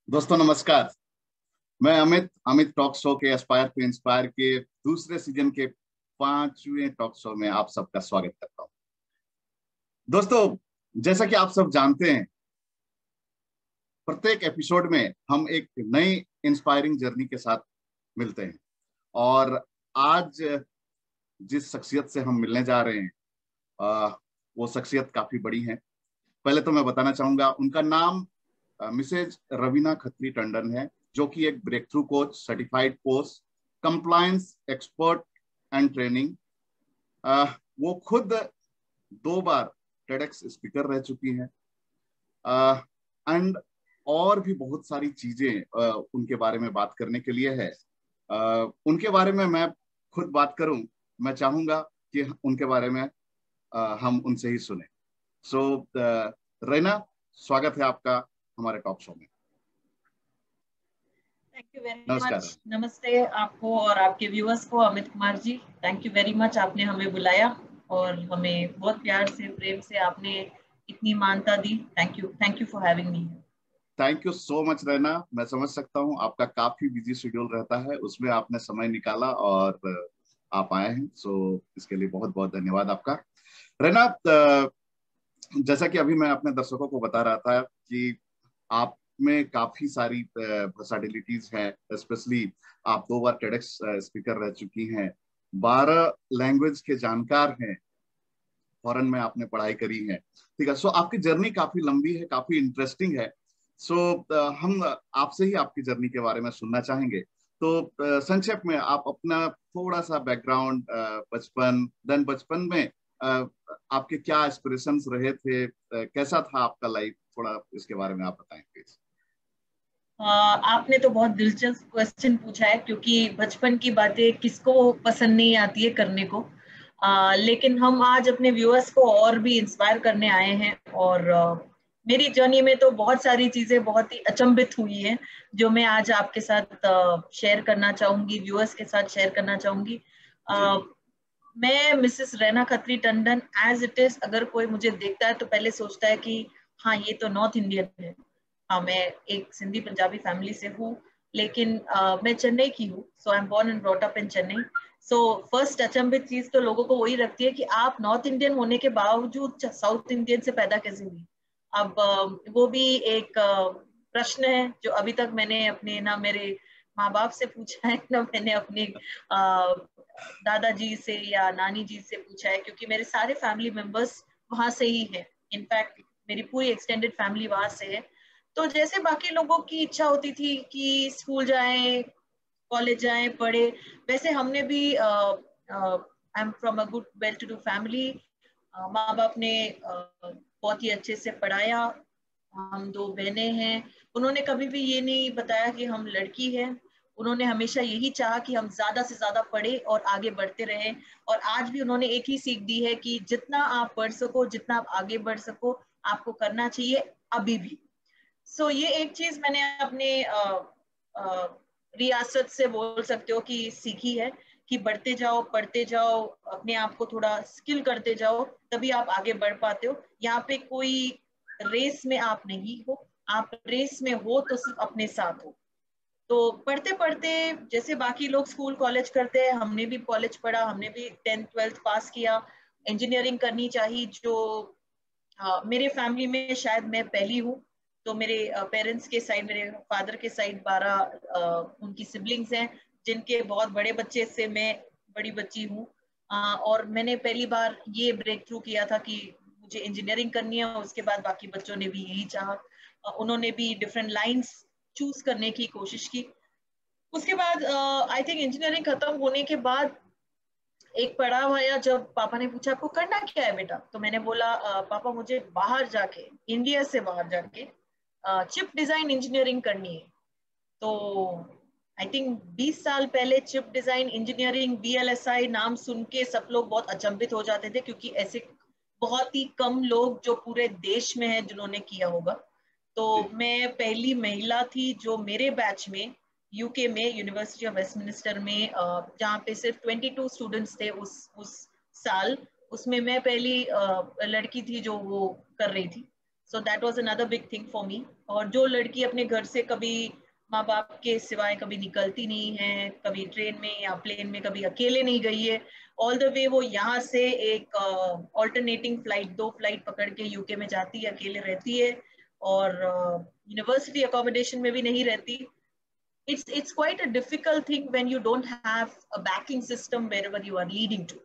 दोस्तों नमस्कार। मैं अमित टॉक शो के एस्पायर टू इंस्पायर के दूसरे सीजन के 5वें टॉक शो में आप सबका स्वागत करता हूं। दोस्तों, जैसा कि आप सब जानते हैं, प्रत्येक एपिसोड में हम एक नई इंस्पायरिंग जर्नी के साथ मिलते हैं और आज जिस शख्सियत से हम मिलने जा रहे हैं वो शख्सियत काफी बड़ी है। पहले तो मैं बताना चाहूंगा, उनका नाम मिसेज रवीना खत्री टंडन है, जो कि एक breakthrough coach, certified coach, compliance expert and training. वो खुद 2 बार टेडेक्स स्पीकर रह चुकी हैं एंड और भी बहुत सारी चीजें उनके बारे में बात करने के लिए है। उनके बारे में मैं खुद बात करूं, मैं चाहूंगा कि उनके बारे में हम उनसे ही सुने। सो रैना, स्वागत है आपका हमारे टॉक शो में। थैंक यू वेरी नमस्कार। मच। नमस्ते आपको और आपके व्यूअर्स को। Amit Kumar ji, thank you very much, आपने हमें बुलाया और हमें बहुत प्यार से, प्रेम से आपने इतनी मानता दी। Thank you for having me. Thank you so much Raina. मैं समझ सकता हूँ आपका काफी बिजी शेड्यूल रहता है, उसमें आपने समय निकाला और आप आए हैं, सो इसके लिए बहुत बहुत धन्यवाद आपका। रैना, जैसा कि अभी मैं अपने दर्शकों को बता रहा था कि आप में काफी सारी वर्सैटिलिटीज हैं, स्पेशली आप 2 बार टेडेक्स स्पीकर रह चुकी हैं, 12 लैंग्वेज के जानकार हैं, फॉरेन में आपने पढ़ाई करी है, ठीक है। सो आपकी जर्नी काफी लंबी है, काफी इंटरेस्टिंग है। सो हम आपसे ही आपकी जर्नी के बारे में सुनना चाहेंगे। तो संक्षेप में आप अपना थोड़ा सा बैकग्राउंड, बचपन में आपके क्या एस्पिरेशंस रहे थे, कैसा था आपका लाइफ, थोड़ा इसके बारे में आप बताएं प्लीज। आपने तो बहुत दिलचस्प क्वेश्चन पूछा है, क्योंकि बचपन की बातें किसको पसंद नहीं आती है करने को। लेकिन हम आज अपने व्यूअर्स को और भी इंस्पायर करने आए हैं और मेरी जर्नी में तो बहुत सारी चीजें बहुत ही अचंभित हुई हैं, जो मैं आज आपके साथ शेयर करना चाहूंगी, व्यूअर्स के साथ शेयर करना चाहूंगी। मैं Mrs Raina Khatri Tandon as it is, अगर कोई मुझे देखता है तो पहले सोचता है कि हाँ, ये तो नॉर्थ इंडियन है। हाँ, मैं एक सिंधी पंजाबी फैमिली से हूँ, लेकिन मैं चेन्नई की हूँ। So I am born and brought up in Chennai. So first अचंभित चीज तो लोगों को वही रखती है कि आप नॉर्थ इंडियन होने के बावजूद साउथ इंडियन से पैदा कैसे हुई। अब वो भी एक प्रश्न है जो अभी तक मैंने अपने ना मेरे माँ बाप से पूछा है, ना मैंने अपने दादाजी से या नानी जी से पूछा है, क्योंकि मेरे सारे फैमिली मेंबर्स वहां से ही हैं। इनफैक्ट मेरी पूरी एक्सटेंडेड फैमिली वहां से है। तो जैसे बाकी लोगों की इच्छा होती थी कि स्कूल जाएं, कॉलेज जाएं, पढ़े, वैसे हमने भी I am from a good well to do family. माँ बाप ने बहुत ही अच्छे से पढ़ाया। हम 2 बहनें हैं। उन्होंने कभी भी ये नहीं बताया कि हम लड़की हैं। उन्होंने हमेशा यही चाहा कि हम ज्यादा से ज्यादा पढ़े और आगे बढ़ते रहें। और आज भी उन्होंने एक ही सीख दी है कि जितना आप पढ़ सको, जितना आप आगे बढ़ सको, आपको करना चाहिए अभी भी। सो ये एक चीज मैंने अपने रियासत से बोल सकते हो कि सीखी है, कि बढ़ते जाओ, पढ़ते जाओ, अपने आप को थोड़ा स्किल करते जाओ, तभी आप आगे बढ़ पाते हो। यहाँ पे कोई रेस में आप नहीं हो, आप रेस में हो तो सिर्फ अपने साथ हो। तो पढ़ते पढ़ते जैसे बाकी लोग स्कूल कॉलेज करते हैं, हमने भी कॉलेज पढ़ा, हमने भी 10th 12th पास किया। इंजीनियरिंग करनी चाहिए, जो मेरे फैमिली में शायद मैं पहली हूँ। तो मेरे पेरेंट्स के साइड, मेरे फादर के साइड 12 उनकी सिबलिंग्स हैं, जिनके बहुत बड़े बच्चे से मैं बड़ी बच्ची हूँ। और मैंने पहली बार ये ब्रेक थ्रू किया था कि मुझे इंजीनियरिंग करनी है। उसके बाद बाकी बच्चों ने भी यही चाहा। उन्होंने भी डिफरेंट लाइंस चूज करने की कोशिश की। उसके बाद आई थिंक इंजीनियरिंग खत्म होने के बाद एक पड़ाव आया, जब पापा ने पूछा आपको करना क्या है बेटा, तो मैंने बोला पापा, मुझे बाहर जाके, इंडिया से बाहर जाके चिप डिजाइन इंजीनियरिंग करनी है। तो आई थिंक 20 साल पहले चिप डिजाइन इंजीनियरिंग, VLSI नाम सुन के सब लोग बहुत अचंभित हो जाते थे, क्योंकि ऐसे बहुत ही कम लोग जो पूरे देश में हैं जिन्होंने किया होगा। तो मैं पहली महिला थी जो मेरे बैच में यूके में, यूनिवर्सिटी ऑफ वेस्टमिनिस्टर में, जहाँ पे सिर्फ 22 स्टूडेंट्स थे उस साल, उसमें मैं पहली लड़की थी जो वो कर रही थी। So that was another big thing for me. और जो लड़की अपने घर से कभी माँ बाप के सिवाय कभी निकलती नहीं है, कभी ट्रेन में या प्लेन में कभी अकेले नहीं गई है, ऑल द वे वो यहाँ से एक ऑल्टरनेटिंग फ्लाइट, 2 फ्लाइट पकड़ के यूके में जाती है, अकेले रहती है और यूनिवर्सिटी अकोमोडेशन में भी नहीं रहती। It's quite a difficult thing when you don't have a backing system wherever you are leading to.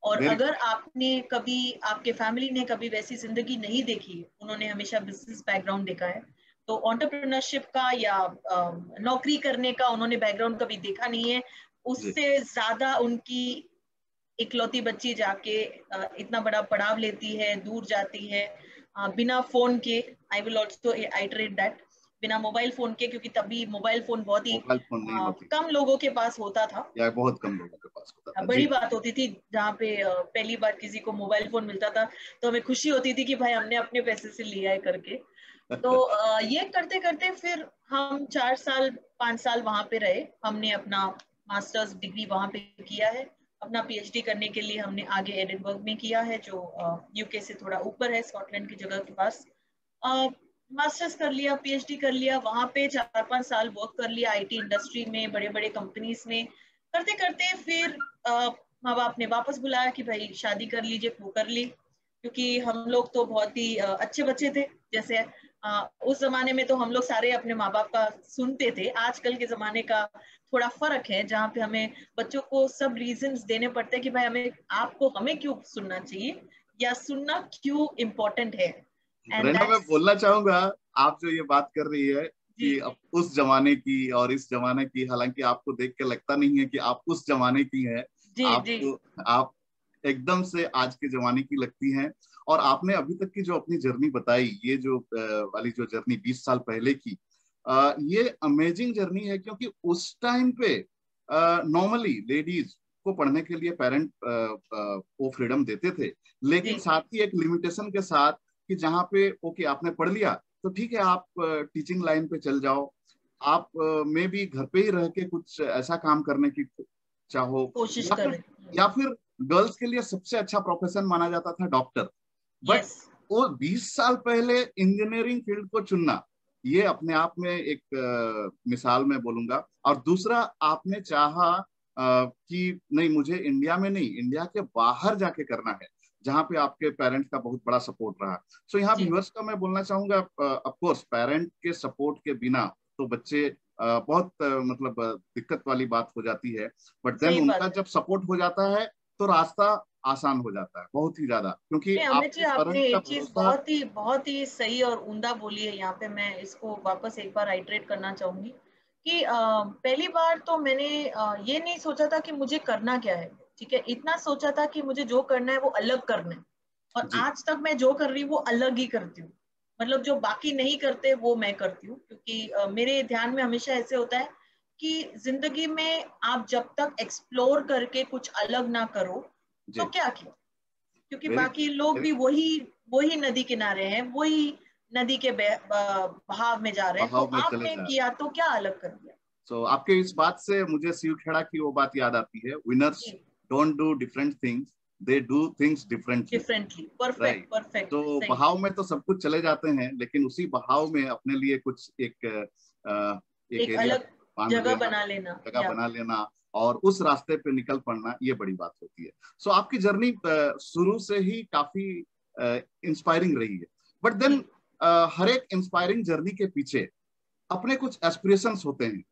और वेरी अगर आपने कभी, आपके फैमिली ने कभी वैसी जिंदगी नहीं देखी, उन्होंने हमेशा बिजनेस बैकग्राउंड देखा है, तो एंटरप्रेन्योरशिप का या नौकरी करने का उन्होंने बैकग्राउंड कभी देखा नहीं है, उससे ज्यादा उनकी इकलौती बच्ची जाके इतना बड़ा पड़ाव लेती है, दूर जाती है बिना फोन के। I will also iterate that, बिना मोबाइल फोन के, क्योंकि तभी मोबाइल फोन बहुत ही मोबाइल फोन नहीं होती, कम लोगों के पास होता था, या बहुत कम लोगों के पास होता था। बड़ी बात होती थी जहाँ पे पहली बार किसी को मोबाइल फोन मिलता था तो हमें खुशी होती थी कि भाई हमने अपने पैसे से लिया है करके। तो ये करते करते फिर हम 4 साल 5 साल वहां पे रहे, हमने अपना मास्टर्स डिग्री वहां पे किया है, अपना पीएचडी करने के लिए हमने आगे एडिनबर्ग में किया है, जो यूके से थोड़ा ऊपर है, स्कॉटलैंड की जगह के पास। मास्टर्स कर लिया, पीएचडी कर लिया, वहां पे 4-5 साल वर्क कर लिया आईटी इंडस्ट्री में, बड़े बड़े कंपनीज में। करते करते फिर माँ बाप ने वापस बुलाया कि भाई शादी कर लीजिए, वो कर ली, क्योंकि हम लोग तो बहुत ही अच्छे बच्चे थे। जैसे उस जमाने में तो हम लोग सारे अपने माँ बाप का सुनते थे, आजकल के जमाने का थोड़ा फर्क है, जहाँ पे हमें बच्चों को सब रीजंस देने पड़ते हैं कि भाई हमें, आपको हमें क्यों सुनना चाहिए या सुनना क्यों इम्पोर्टेंट है। एंड प्रेरणा, मैं बोलना चाहूंगा, आप जो ये बात कर रही है कि अब उस जमाने की और इस जमाने की, हालांकि आपको देख के लगता नहीं है कि आप उस जमाने की हैं, आप एकदम से आज के जमाने की लगती हैं। और आपने अभी तक की जो अपनी जर्नी बताई, ये जो वाली जो जर्नी 20 साल पहले की, ये अमेजिंग जर्नी है, क्योंकि उस टाइम पे नॉर्मली लेडीज को पढ़ने के लिए पेरेंट वो फ्रीडम देते थे, लेकिन साथ ही एक लिमिटेशन के साथ कि जहाँ पे ओके आपने पढ़ लिया तो ठीक है, आप टीचिंग लाइन पे चल जाओ, आप में भी घर पे ही रह के कुछ ऐसा काम करने की चाहो, कोशिश करें। या फिर गर्ल्स के लिए सबसे अच्छा प्रोफेशन माना जाता था डॉक्टर। बट वो 20 साल पहले इंजीनियरिंग फील्ड को चुनना, ये अपने आप में एक मिसाल मैं बोलूंगा। और दूसरा, आपने चाहा कि नहीं, मुझे इंडिया में नहीं, इंडिया के बाहर जाके करना है, जहाँ पे आपके पेरेंट्स का बहुत बड़ा सपोर्ट रहा। सो यहाँ व्यूअर्स का मैं बोलना चाहूंगा, ऑफ कोर्स पेरेंट के सपोर्ट के बिना तो बच्चे बहुत मतलब दिक्कत वाली बात हो जाती है, बट देन उनका जब सपोर्ट हो जाता है तो रास्ता आसान हो जाता है बहुत ही ज्यादा, क्योंकि आपने एक चीज बहुत ही सही और उम्दा बोली है। यहाँ पे मैं इसको वापस एक बार आइटरेट करना चाहूंगी कि पहली बार तो मैंने ये नहीं सोचा था कि मुझे करना क्या है, ठीक है, इतना सोचा था कि मुझे जो करना है वो अलग करना है। और आज तक मैं जो कर रही हूँ वो अलग ही करती हूँ, मतलब जो बाकी नहीं करते वो मैं करती हूँ, क्योंकि मेरे ध्यान में हमेशा ऐसे होता है कि जिंदगी में आप जब तक एक्सप्लोर करके कुछ अलग ना करो तो क्या किया, क्योंकि बाकी लोग भी वही नदी किनारे हैं, वही नदी के बहाव में जा रहे हैं, तो आपने किया तो क्या अलग कर दिया। So, आपके इस बात से मुझे शिव खेड़ा की वो बात याद आती है, winners don't do different things, they do things differently. Perfect. तो बहाव में तो सब कुछ चले जाते हैं, लेकिन उसी बहाव में अपने लिए कुछ एक अलग जगह बना लेना और उस रास्ते पे निकल पड़ना, ये बड़ी बात होती है। सो आपकी जर्नी शुरू से ही काफी इंस्पायरिंग रही है, बट देन हर एक इंस्पायरिंग जर्नी के पीछे अपने कुछ एस्पिरेशंस होते हैं।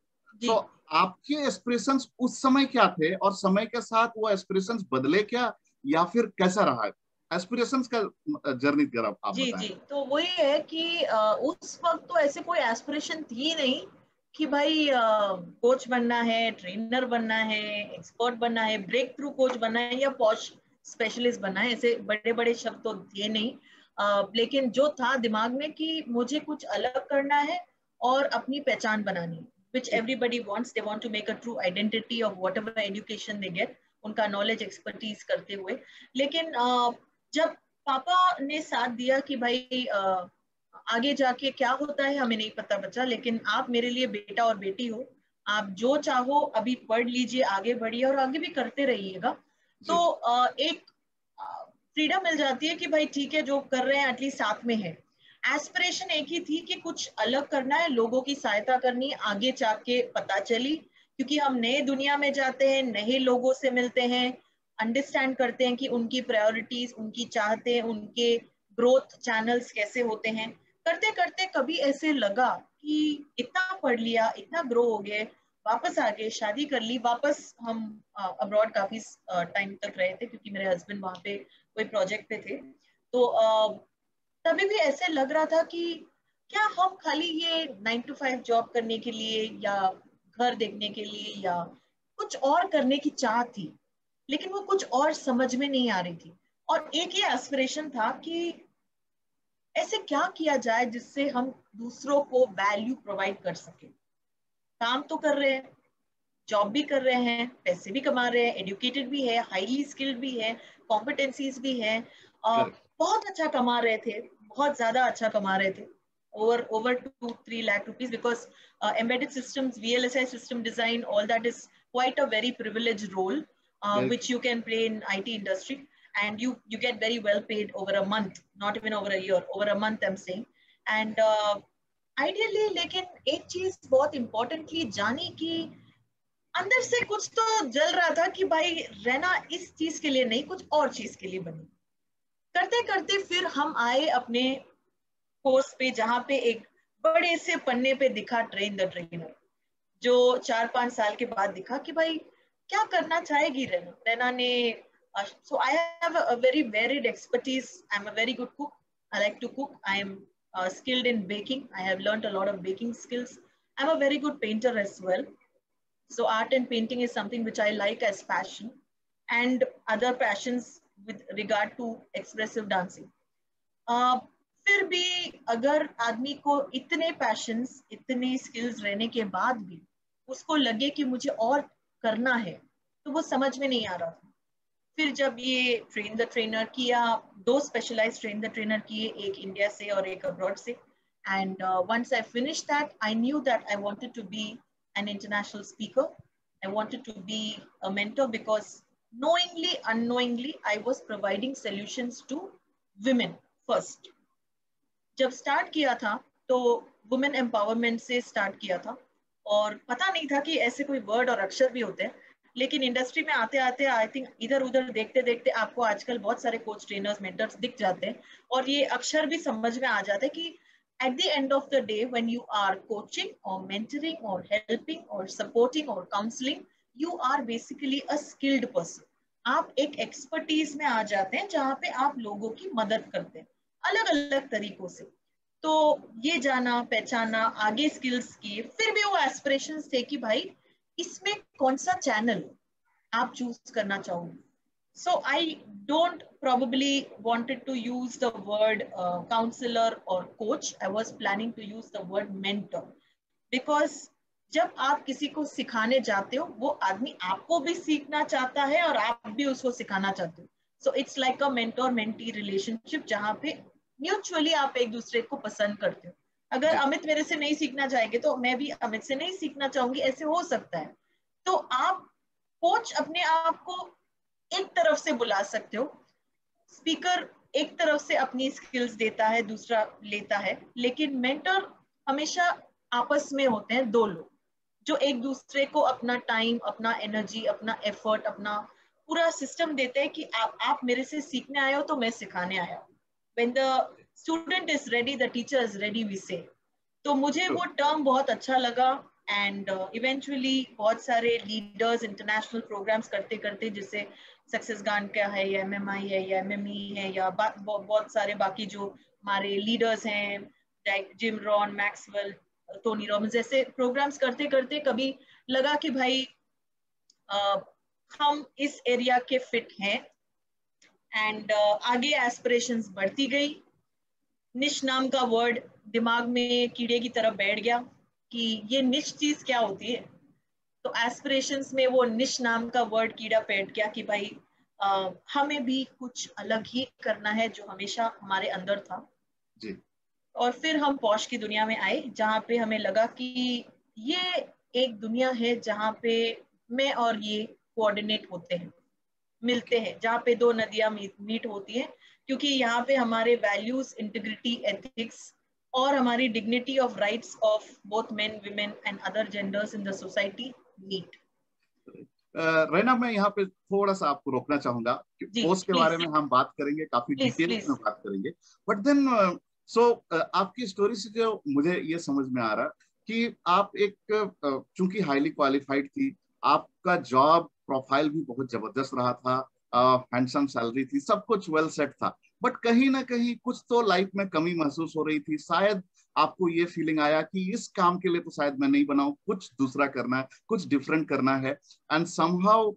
तो आपके एस्पिरेशंस उस समय क्या थे, और समय के साथ वो एस्पिरेशंस बदले क्या, या फिर कैसा रहा एस्पिरेशंस का जर्नी जरा आप बताएं। तो वही है कि उस वक्त तो ऐसे कोई एस्पिरेशन थी नहीं कि भाई कोच बनना है, ट्रेनर बनना है, एक्सपर्ट बनना है, ब्रेक थ्रू कोच बनना है, या पॉश स्पेशलिस्ट बनना है, ऐसे बड़े बड़े शब्द तो थे नहीं। लेकिन जो था दिमाग में कि मुझे कुछ अलग करना है और अपनी पहचान बनानी है, which everybody wants. They want to make a true identity of whatever education they get, उनका नॉलेज एक्सपर्टीज करते हुए। लेकिन जब पापा ने साथ दिया कि भाई आगे जाके क्या होता है हमें नहीं पता बच्चा, लेकिन आप मेरे लिए बेटा और बेटी हो, आप जो चाहो अभी पढ़ लीजिए, आगे बढ़िए और आगे भी करते रहिएगा, तो एक फ्रीडम मिल जाती है कि भाई ठीक है जो कर रहे हैं एटलीस्ट साथ में है। एस्पिरेशन एक ही थी कि कुछ अलग करना है, लोगों की सहायता करनी है। आगे जाके पता चली, क्योंकि हम नए दुनिया में जाते हैं, नए लोगों से मिलते हैं, अंडरस्टैंड करते हैं कि उनकी प्रायोरिटीज, उनकी चाहते, उनके ग्रोथ चैनल्स कैसे होते हैं। करते करते कभी ऐसे लगा कि इतना पढ़ लिया, इतना ग्रो हो गए, वापस आ गए, शादी कर ली। वापस हम अब्रॉड काफी टाइम तक रहे थे, क्योंकि मेरे हस्बैंड वहां पे कोई प्रोजेक्ट पे थे। तो तभी भी ऐसे लग रहा था कि क्या हम खाली ये 9 to 5 जॉब करने के लिए, या घर देखने के लिए, या कुछ और करने की चाह थी, लेकिन वो कुछ और समझ में नहीं आ रही थी। और एक ये एस्पिरेशन था कि ऐसे क्या किया जाए जिससे हम दूसरों को वैल्यू प्रोवाइड कर सके। काम तो कर रहे हैं, जॉब भी कर रहे हैं, पैसे भी कमा रहे हैं, एजुकेटेड भी है, हाईली स्किल्ड भी है, कॉम्पिटेंसीज भी है, करेक्ट। बहुत अच्छा कमा रहे थे, बहुत ज्यादा अच्छा कमा रहे थे, over 2-3 lakh rupees, because embedded systems, VLSI system design, all that is quite a very privileged role, very which you can play in IT industry, and you get very well paid over a month, not even over a year, over a month I'm saying. And ideally, लेकिन एक चीज बहुत importantly जानी कि अंदर से कुछ तो जल रहा था कि भाई रहना इस चीज के लिए नहीं, कुछ और चीज के लिए बनी। करते करते फिर हम आए अपने कोर्स पे, जहां पे एक बड़े से पन्ने पे दिखा ट्रेन द ट्रेनर, जो 4-5 साल के बाद दिखा कि भाई क्या करना चाहेगी रैना। रैना ने so I have a very varied expertise. I'm a very good cook. I like to cook. I am skilled in baking. I have learned a lot of baking skills. I'm a very good painter as well. So art and painting is something which I like as passion, and other passions with regard to expressive dancing. फिर भी अगर आदमी को इतने patience, इतने skills रहने के बाद भी उसको लगे कि मुझे और करना है, तो वो समझ में नहीं आ रहा था। फिर जब ये ट्रेन द ट्रेनर किया, 2 स्पेशलाइज्ड ट्रेन द ट्रेनर किए, एक इंडिया से और एक अब्रॉड से, and once I finish that I knew that I wanted to be an international speaker. I wanted to be a mentor because knowingly, unknowingly, I was providing solutions to women first. जब start किया था तो women empowerment से start किया था, और पता नहीं था कि ऐसे कोई वर्ड और अक्षर भी होते हैं। लेकिन इंडस्ट्री में आते आते आई थिंक इधर उधर देखते देखते आपको आजकल बहुत सारे कोच, ट्रेनर्स, मेंटर्स दिख जाते हैं, और ये अक्षर भी समझ में आ जाते हैं कि at the end of the day, when you are coaching or mentoring or helping or supporting or counseling, you are basically a skilled person. आप एक एक्सपर्टीज में आ जाते हैं जहां पे आप लोगों की मदद करते हैं अलग अलग तरीकों से। तो ये जाना पहचाना, आगे स्किल्स किए, फिर भी वो एस्पिरेशंस थे कि भाई इसमें कौन सा चैनल आप चूज करना चाहोगे। So I don't probably wanted to use the word counselor or coach. I was planning to use the word mentor, because जब आप किसी को सिखाने जाते हो, वो आदमी आपको भी सीखना चाहता है और आप भी उसको सिखाना चाहते हो। So it's like a mentor-mentee relationship, जहाँ पे म्यूचुअली आप एक दूसरे को पसंद करते हो। अगर जी। अमित मेरे से नहीं सीखना चाहेंगे तो मैं भी अमित से नहीं सीखना चाहूंगी, ऐसे हो सकता है। तो आप कोच अपने आप को एक तरफ से बुला सकते हो, स्पीकर एक तरफ से अपनी स्किल्स देता है, दूसरा लेता है, लेकिन मेंटर हमेशा आपस में होते हैं दो लोग, जो एक दूसरे को अपना टाइम, अपना एनर्जी, अपना एफर्ट, अपना पूरा सिस्टम देते हैं कि आप मेरे से सीखने आए हो तो मैं सिखाने आया हूँ। When the student is ready, the teacher is ready, we say. तो मुझे वो टर्म बहुत अच्छा लगा, एंड इवेंचुअली बहुत सारे लीडर्स इंटरनेशनल प्रोग्राम्स करते करते, जैसे सक्सेस गान का है, या MMI है, या MME है, या बहुत सारे बाकी जो हमारे लीडर्स हैं, like Jim Rohn, Maxwell, Tony Robbins, जैसे प्रोग्राम्स करते करते कभी लगा कि भाई हम इस एरिया के फिट हैं, एंड आगे एस्पिरेशंस बढ़ती गई। निश नाम का वर्ड दिमाग में कीड़े की तरह बैठ गया कि ये निश चीज क्या होती है। तो एस्पिरेशंस में वो निश नाम का वर्ड कीड़ा बैठ गया कि भाई हमें भी कुछ अलग ही करना है, जो हमेशा हमारे अंदर था। जी। और फिर हम पॉश की दुनिया में आए, जहाँ पे हमें लगा कि ये एक दुनिया है जहाँ पे मैं और ये कोऑर्डिनेट होते हैं, ओके। मिलते हैं, जहाँ पे दो नदियां मीट होती हैं, क्योंकि यहाँ पे हमारे वैल्यूज, इंटीग्रिटी, एथिक्स और हमारी dignity of rights of both men, women and other genders in the society meet. Raina, मैं यहाँ पे थोड़ा सा आपको रोकना चाहूंगा कि जी पोस्ट के बारे प्लीज में हम बात करेंगे, काफी प्लीज डिटेल्स प्लीज। में बात करेंगे, बट देन सो आपकी स्टोरी से जो मुझे ये समझ में आ रहा कि आप एक चूंकि हाईली क्वालिफाइड थी, आपका जॉब प्रोफाइल भी बहुत जबरदस्त रहा था, हैंडसम सैलरी थी, सब कुछ वेल सेट था, बट कहीं ना कहीं कुछ तो लाइफ में कमी महसूस हो रही थी। शायद आपको ये फीलिंग आया कि इस काम के लिए तो शायद मैं नहीं बनाऊं, कुछ दूसरा करना है, कुछ डिफरेंट करना है। एंड समहाउ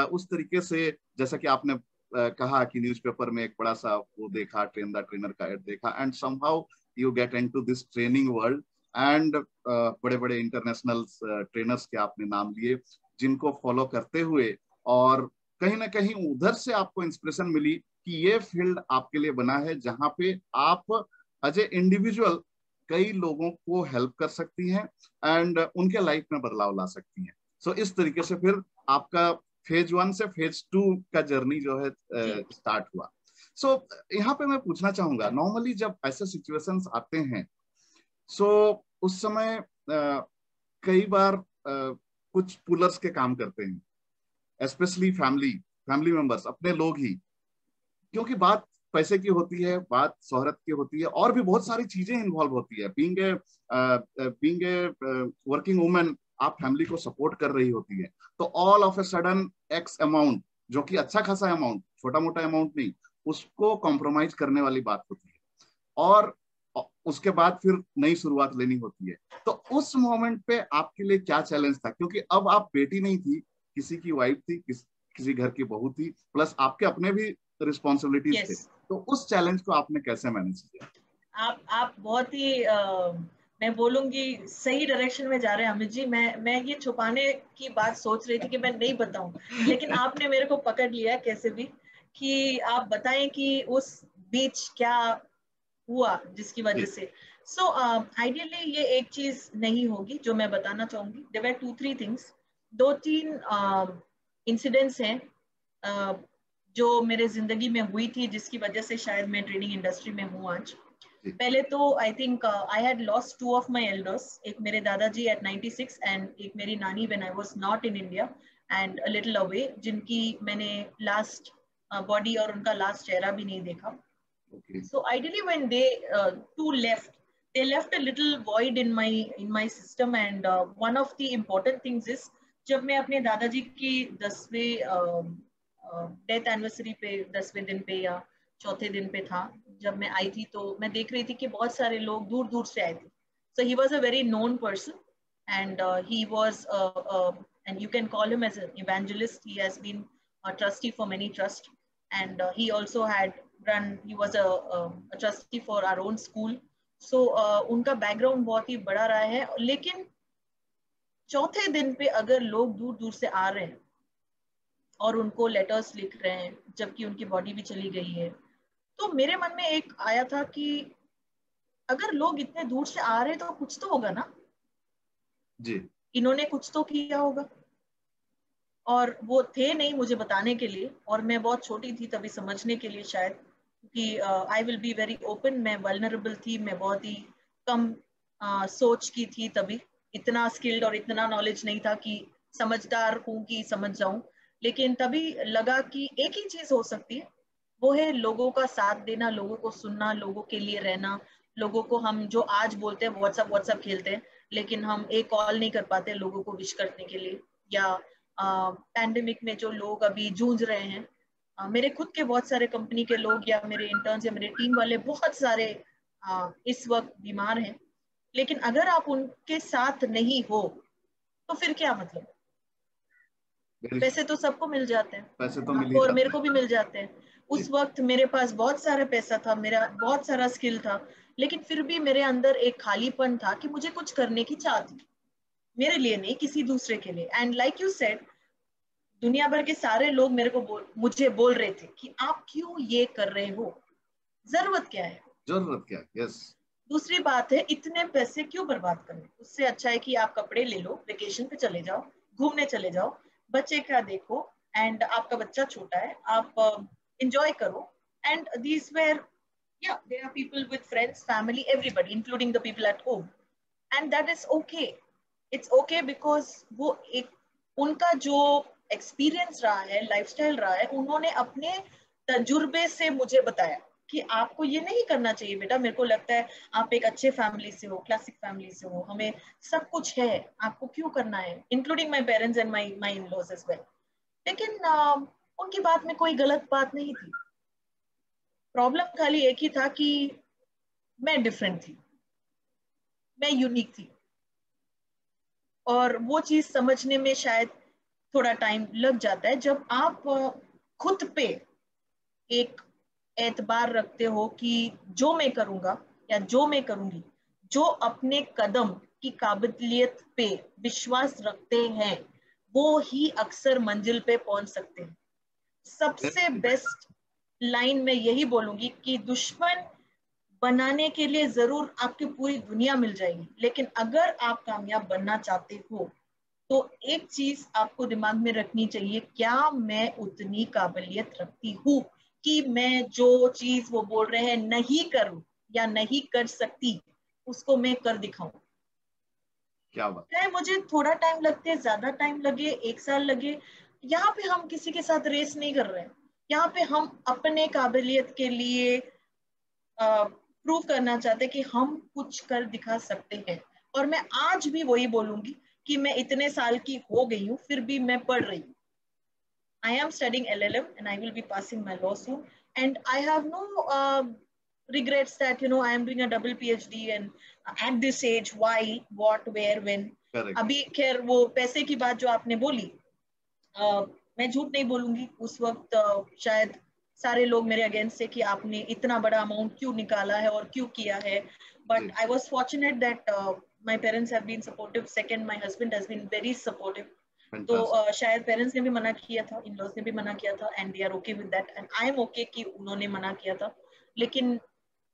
उस तरीके से, जैसा कि आपने कहा कि न्यूज़पेपर में एक बड़ा सा वो देखा, ट्रेन द ट्रेनर का एड देखा, and somehow you get into this training world, and बड़े बड़े इंटरनेशनल ट्रेनर्स के आपने नाम लिए, जिनको फॉलो करते हुए और कहीं ना कहीं उधर से आपको इंस्पिरेशन मिली कि ये फील्ड आपके लिए बना है, जहां पे आप एज ए इंडिविजुअल कई लोगों को हेल्प कर सकती हैं एंड उनके लाइफ में बदलाव ला सकती हैं। सो इस तरीके से फिर आपका फेज 1 से फेज 2 का जर्नी जो है स्टार्ट हुआ। सो यहाँ पे मैं पूछना चाहूंगा, नॉर्मली जब ऐसे सिचुएशंस आते हैं, सो उस समय कई बार कुछ पुलर्स के काम करते हैं, स्पेशली फैमिली फैमिली मेंबर्स, अपने लोग ही, क्योंकि बात पैसे की होती है, बात शोहरत की होती है, और भी बहुत सारी चीजें इन्वॉल्व होती है। बीइंग ए वर्किंग वुमेन, आप फैमिली को सपोर्ट कर रही होती है, तो all of a sudden x amount, जो कि अच्छा खासा अमाउंट, छोटा मोटा अमाउंट नहीं, उसको कॉम्प्रोमाइज करने वाली बात होती है, और उसके बाद फिर नई शुरुआत लेनी होती है। तो उस मोमेंट पे आपके लिए क्या चैलेंज था, क्योंकि अब आप बेटी नहीं थी, किसी की वाइफ थी, किसी घर की बहू थी, प्लस आपके अपने भी रिस्पॉन्सिबिलिटीज थे, यस, तो उस चैलेंज को आपने कैसे मैनेज किया? आप बहुत ही मैं बोलूंगी सही डायरेक्शन में जा रहे हैं अमित जी। मैं ये छुपाने की बात सोच रही थी कि मैं नहीं बताऊं, लेकिन आपने मेरे को पकड़ लिया कैसे भी कि आप बताएं कि उस बीच क्या हुआ जिसकी वजह जी से। सो आइडियली ये एक चीज नहीं होगी जो मैं बताना चाहूंगी। देयर वर 2-3 थिंग्स, 2-3 इंसिडेंट्स हैं जो मेरे जिंदगी में हुई थी, जिसकी वजह से शायद मैं ट्रेनिंग इंडस्ट्री में हूँ आज। जी पहले तो I think I had lost 2 of my elders, एक मेरे दादाजी एट 96 एंड एक मेरी नानी when I was not in India and a little away, जिनकी मैंने लास्ट बॉडी और उनका लास्ट चेहरा भी नहीं देखा। Okay So ideally, when they two left, they left a little void in my system. And one of the important things is, जब मैं अपने दादाजी की 10वें डेथ एनिवर्सरी पे, 10वें दिन पे या चौथे दिन पे था, जब मैं आई थी, तो मैं देख रही थी कि बहुत सारे लोग दूर दूर से आए थे। So he was a very known person, and he was and you can call him as an evangelist. He has been a trustee for many trusts, and he also had he was a trustee for our own school. So उनका background बहुत ही बड़ा रहा है। लेकिन चौथे दिन पे अगर लोग दूर दूर से आ रहे हैं और उनको लेटर्स लिख रहे हैं जबकि उनकी बॉडी भी चली गई है, तो मेरे मन में एक आया था कि अगर लोग इतने दूर से आ रहे हैं तो कुछ तो होगा ना, जी इन्होंने कुछ तो किया होगा। और वो थे नहीं मुझे बताने के लिए, और मैं बहुत छोटी थी तभी समझने के लिए शायद, कि I will be very open, मैं वल्नरेबल थी, मैं बहुत ही कम सोच की थी तभी, इतना स्किल्ड और इतना नॉलेज नहीं था कि समझदार हूँ कि समझ जाऊं। लेकिन तभी लगा कि एक ही चीज हो सकती है, वो है लोगों का साथ देना, लोगों को सुनना, लोगों के लिए रहना। लोगों को हम जो आज बोलते हैं व्हाट्सएप खेलते हैं, लेकिन हम एक कॉल नहीं कर पाते लोगों को विश करने के लिए। या पैंडेमिक में जो लोग अभी जूझ रहे हैं, मेरे खुद के बहुत सारे कंपनी के लोग या मेरे इंटर्न्स या मेरे टीम वाले बहुत सारे इस वक्त बीमार हैं। लेकिन अगर आप उनके साथ नहीं हो तो फिर क्या मतलब? वेरी, पैसे तो सबको मिल जाते हैं, पैसे तो मिल ही आपको और मेरे जाते को भी मिल जाते हैं। हैं। उस वक्त मेरे पास बहुत सारा पैसा था, मेरा बहुत सारा स्किल था, लेकिन फिर भी मेरे अंदर एक खालीपन था कि मुझे कुछ करने की चाह थी, मेरे लिए नहीं, किसी दूसरे के लिए। एंड लाइक यू सेड, दुनिया भर के सारे लोग मुझे बोल रहे थे कि आप क्यों ये कर रहे हो, जरूरत क्या है? जरूरत क्या? यस। दूसरी बात है, इतने पैसे क्यों बर्बाद करने? उससे अच्छा है कि आप कपड़े ले लो, वेकेशन पे चले जाओ, घूमने चले जाओ, बच्चे का देखो, एंड आपका बच्चा छोटा है, आप एंजॉय करो। And these were, yeah, there are people with friends, family, everybody, including the people at home. And that is okay. It's okay because वो एक उनका जो एक्सपीरियंस रहा है, लाइफस्टाइल रहा है, उन्होंने अपने तजुर्बे से मुझे बताया कि आपको ये नहीं करना चाहिए बेटा। मेरे को लगता है आप एक अच्छे फैमिली से हो, क्लासिक फैमिली से हो, हमें सब कुछ है, आपको क्यों करना है, including my parents and my in laws as well. लेकिन उनकी बात में कोई गलत बात नहीं थी। प्रॉब्लम खाली एक ही था कि मैं डिफरेंट थी, मैं यूनिक थी, और वो चीज समझने में शायद थोड़ा टाइम लग जाता है जब आप खुद पे एक एतबार रखते हो कि जो मैं करूंगा या जो मैं करूंगी, जो अपने कदम की काबिलियत पे विश्वास रखते हैं, वो ही अक्सर मंजिल पे पहुंच सकते हैं। सबसे बेस्ट लाइन में यही बोलूंगी कि दुश्मन बनाने के लिए जरूर आपकी पूरी दुनिया मिल जाएगी, लेकिन अगर आप कामयाब बनना चाहते हो तो एक चीज आपको दिमाग में रखनी चाहिए, क्या मैं उतनी काबिलियत रखती हूँ कि मैं जो चीज वो बोल रहे हैं नहीं करूं या नहीं कर सकती, उसको मैं कर दिखाऊं। क्या बात। चाहे मुझे थोड़ा टाइम लगते, ज्यादा टाइम लगे, 1 साल लगे, यहाँ पे हम किसी के साथ रेस नहीं कर रहे हैं। यहाँ पे हम अपने काबिलियत के लिए प्रूव करना चाहते कि हम कुछ कर दिखा सकते हैं। और मैं आज भी वही बोलूंगी कि मैं इतने साल की हो गई हूँ, फिर भी मैं पढ़ रही हूँ। I am studying LLM and I will be passing my law soon. And I have no regrets that, I am doing a double PhD and at this age, why, what, where, when. Correct. अभी खैर वो पैसे की बात जो आपने बोली, मैं झूठ नहीं बोलूंगी, उस वक्त शायद सारे लोग मेरे अगेंस्ट थे कि आपने इतना बड़ा अमाउंट क्यों निकाला है और क्यों किया है। But I was fortunate that my parents have been supportive. Second, my husband has been very supportive. तो शायद पेरेंट्स ने भी मना किया था, इन लॉज ने भी मना किया था, and they are okay with that and I am okay कि उन्होंने मना किया था। लेकिन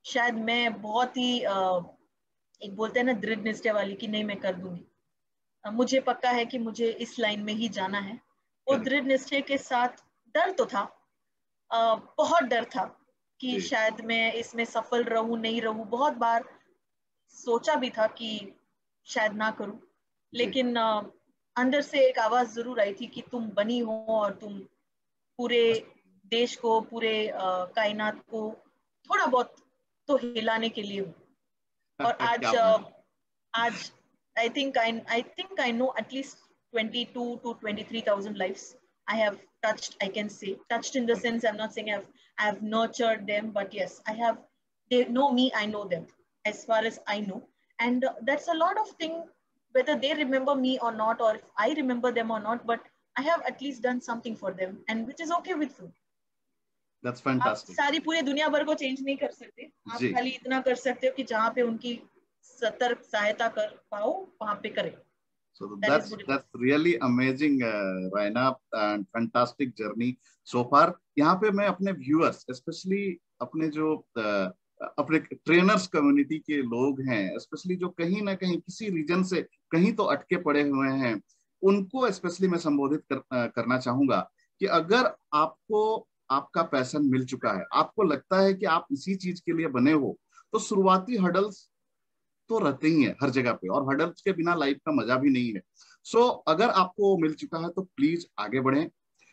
शायद मैं बहुत ही एक बोलते हैं ना दृढ़ निश्चय वाली कि नहीं मैं कर दूंगी। मुझे पक्का है कि मुझे इस लाइन में ही जाना है। वो दृढ़ निश्चय के साथ डर तो था, बहुत डर था कि शायद मैं इसमें सफल रहूं नहीं रहूं। बहुत बार सोचा भी था कि शायद ना करूं, लेकिन अंदर से एक आवाज जरूर आई थी कि तुम बनी हो और तुम पूरे देश को, पूरे कायनात को थोड़ा बहुत तो हिलाने के लिए हो। और आज I think I know at least 22 to 23,000 lives I have touched. I can say touched in the sense I'm not saying I have nurtured them, but yes, they know me, I know them as far as I know, and that's a lot of thing. Whether they remember me or not, or if I remember them or not, but I have at least done something for them, and which is okay with me. That's fantastic. आप सारी पूरी दुनिया भर को change नहीं कर सकते, आप खाली इतना कर सकते हो कि जहाँ पे उनकी सतर्क सहायता कर पाओ वहां पे करें। So that's really amazing, Raina, and fantastic journey so far. यहाँ पे मैं अपने viewers, especially अपने जो अपने ट्रेनर्स कम्युनिटी के लोग हैं, स्पेशली जो कहीं ना कहीं किसी रीजन से कहीं तो अटके पड़े हुए हैं, उनको स्पेशली मैं संबोधित करना चाहूंगा कि अगर आपको आपका पैशन मिल चुका है, आपको लगता है कि आप इसी चीज के लिए बने हो, तो शुरुआती हर्डल्स तो रहते ही है हर जगह पे, और हर्डल्स के बिना लाइफ का मजा भी नहीं है। सो अगर आपको मिल चुका है तो प्लीज आगे बढ़ें।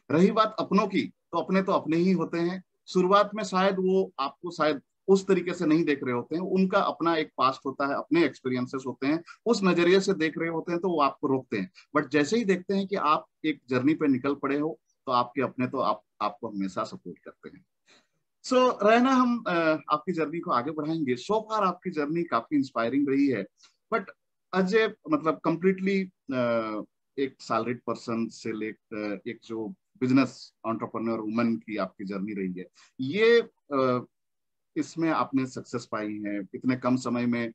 रही बात अपनों की, तो अपने ही होते हैं। शुरुआत में शायद वो आपको शायद उस तरीके से नहीं देख रहे होते हैं, उनका अपना एक पास्ट होता है, अपने एक्सपीरियंसेस होते हैं, उस नजरिए से देख रहे होते हैं, तो वो आपको रोकते हैं। बट जैसे ही देखते हैं कि आप एक जर्नी पे निकल पड़े हो, तो आपके अपने तो आपको हमेशा सपोर्ट करते हैं। सो रहना, हम आपकी जर्नी को आगे बढ़ाएंगे। सो फार आपकी जर्नी काफी इंस्पायरिंग रही है, बट अजय मतलब कंप्लीटली एक सैलरीड पर्सन से लेकर एक जो बिजनेस एंटरप्रेन्योर वुमन की आपकी जर्नी रही है, ये इसमें आपने सक्सेस पाई है, इतने कम समय में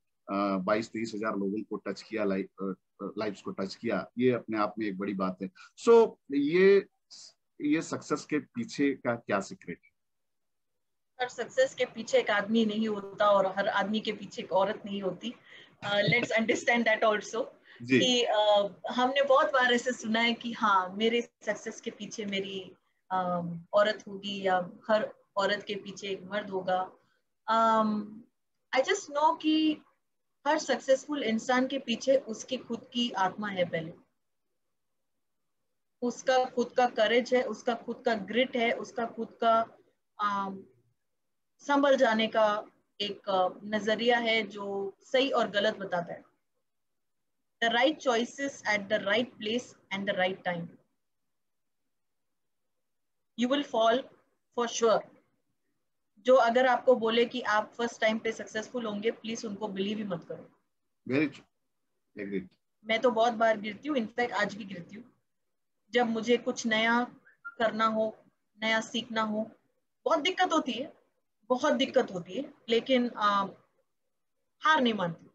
22-23 हजार लोगों को टच किया, लाइफ्स को टच किया, ये अपने आप में एक बड़ी बात है। सो ये सक्सेस के पीछे का क्या सीक्रेट है? हर सक्सेस के पीछे एक आदमी नहीं होता और हर आदमी के पीछे एक औरत नहीं होती। लेट्स अंडरस्टैंड दैट ऑल्सो कि हमने बहुत बार ऐसे सुना है कि हाँ मेरे सक्सेस के पीछे मेरी औरत होगी, या हर औरत के पीछे एक मर्द होगा। आई जस्ट नो कि हर सक्सेसफुल इंसान के पीछे उसकी खुद की आत्मा है, पहले उसका खुद का करेज है, उसका खुद का ग्रिट है, उसका खुद का संभल जाने का एक नजरिया है जो सही और गलत बताता है। The right choices at the right place and the right time, you will fall for sure. जो अगर आपको बोले कि आप फर्स्ट टाइम पे सक्सेसफुल होंगे, प्लीज उनको बिलीव ही मत करो। Very true, agreed. मैं तो बहुत बार गिरती हूँ, इनफैक्ट आज भी गिरती हूँ। जब मुझे कुछ नया करना हो, नया सीखना हो, बहुत दिक्कत होती है, बहुत दिक्कत होती है, लेकिन हार नहीं मानती,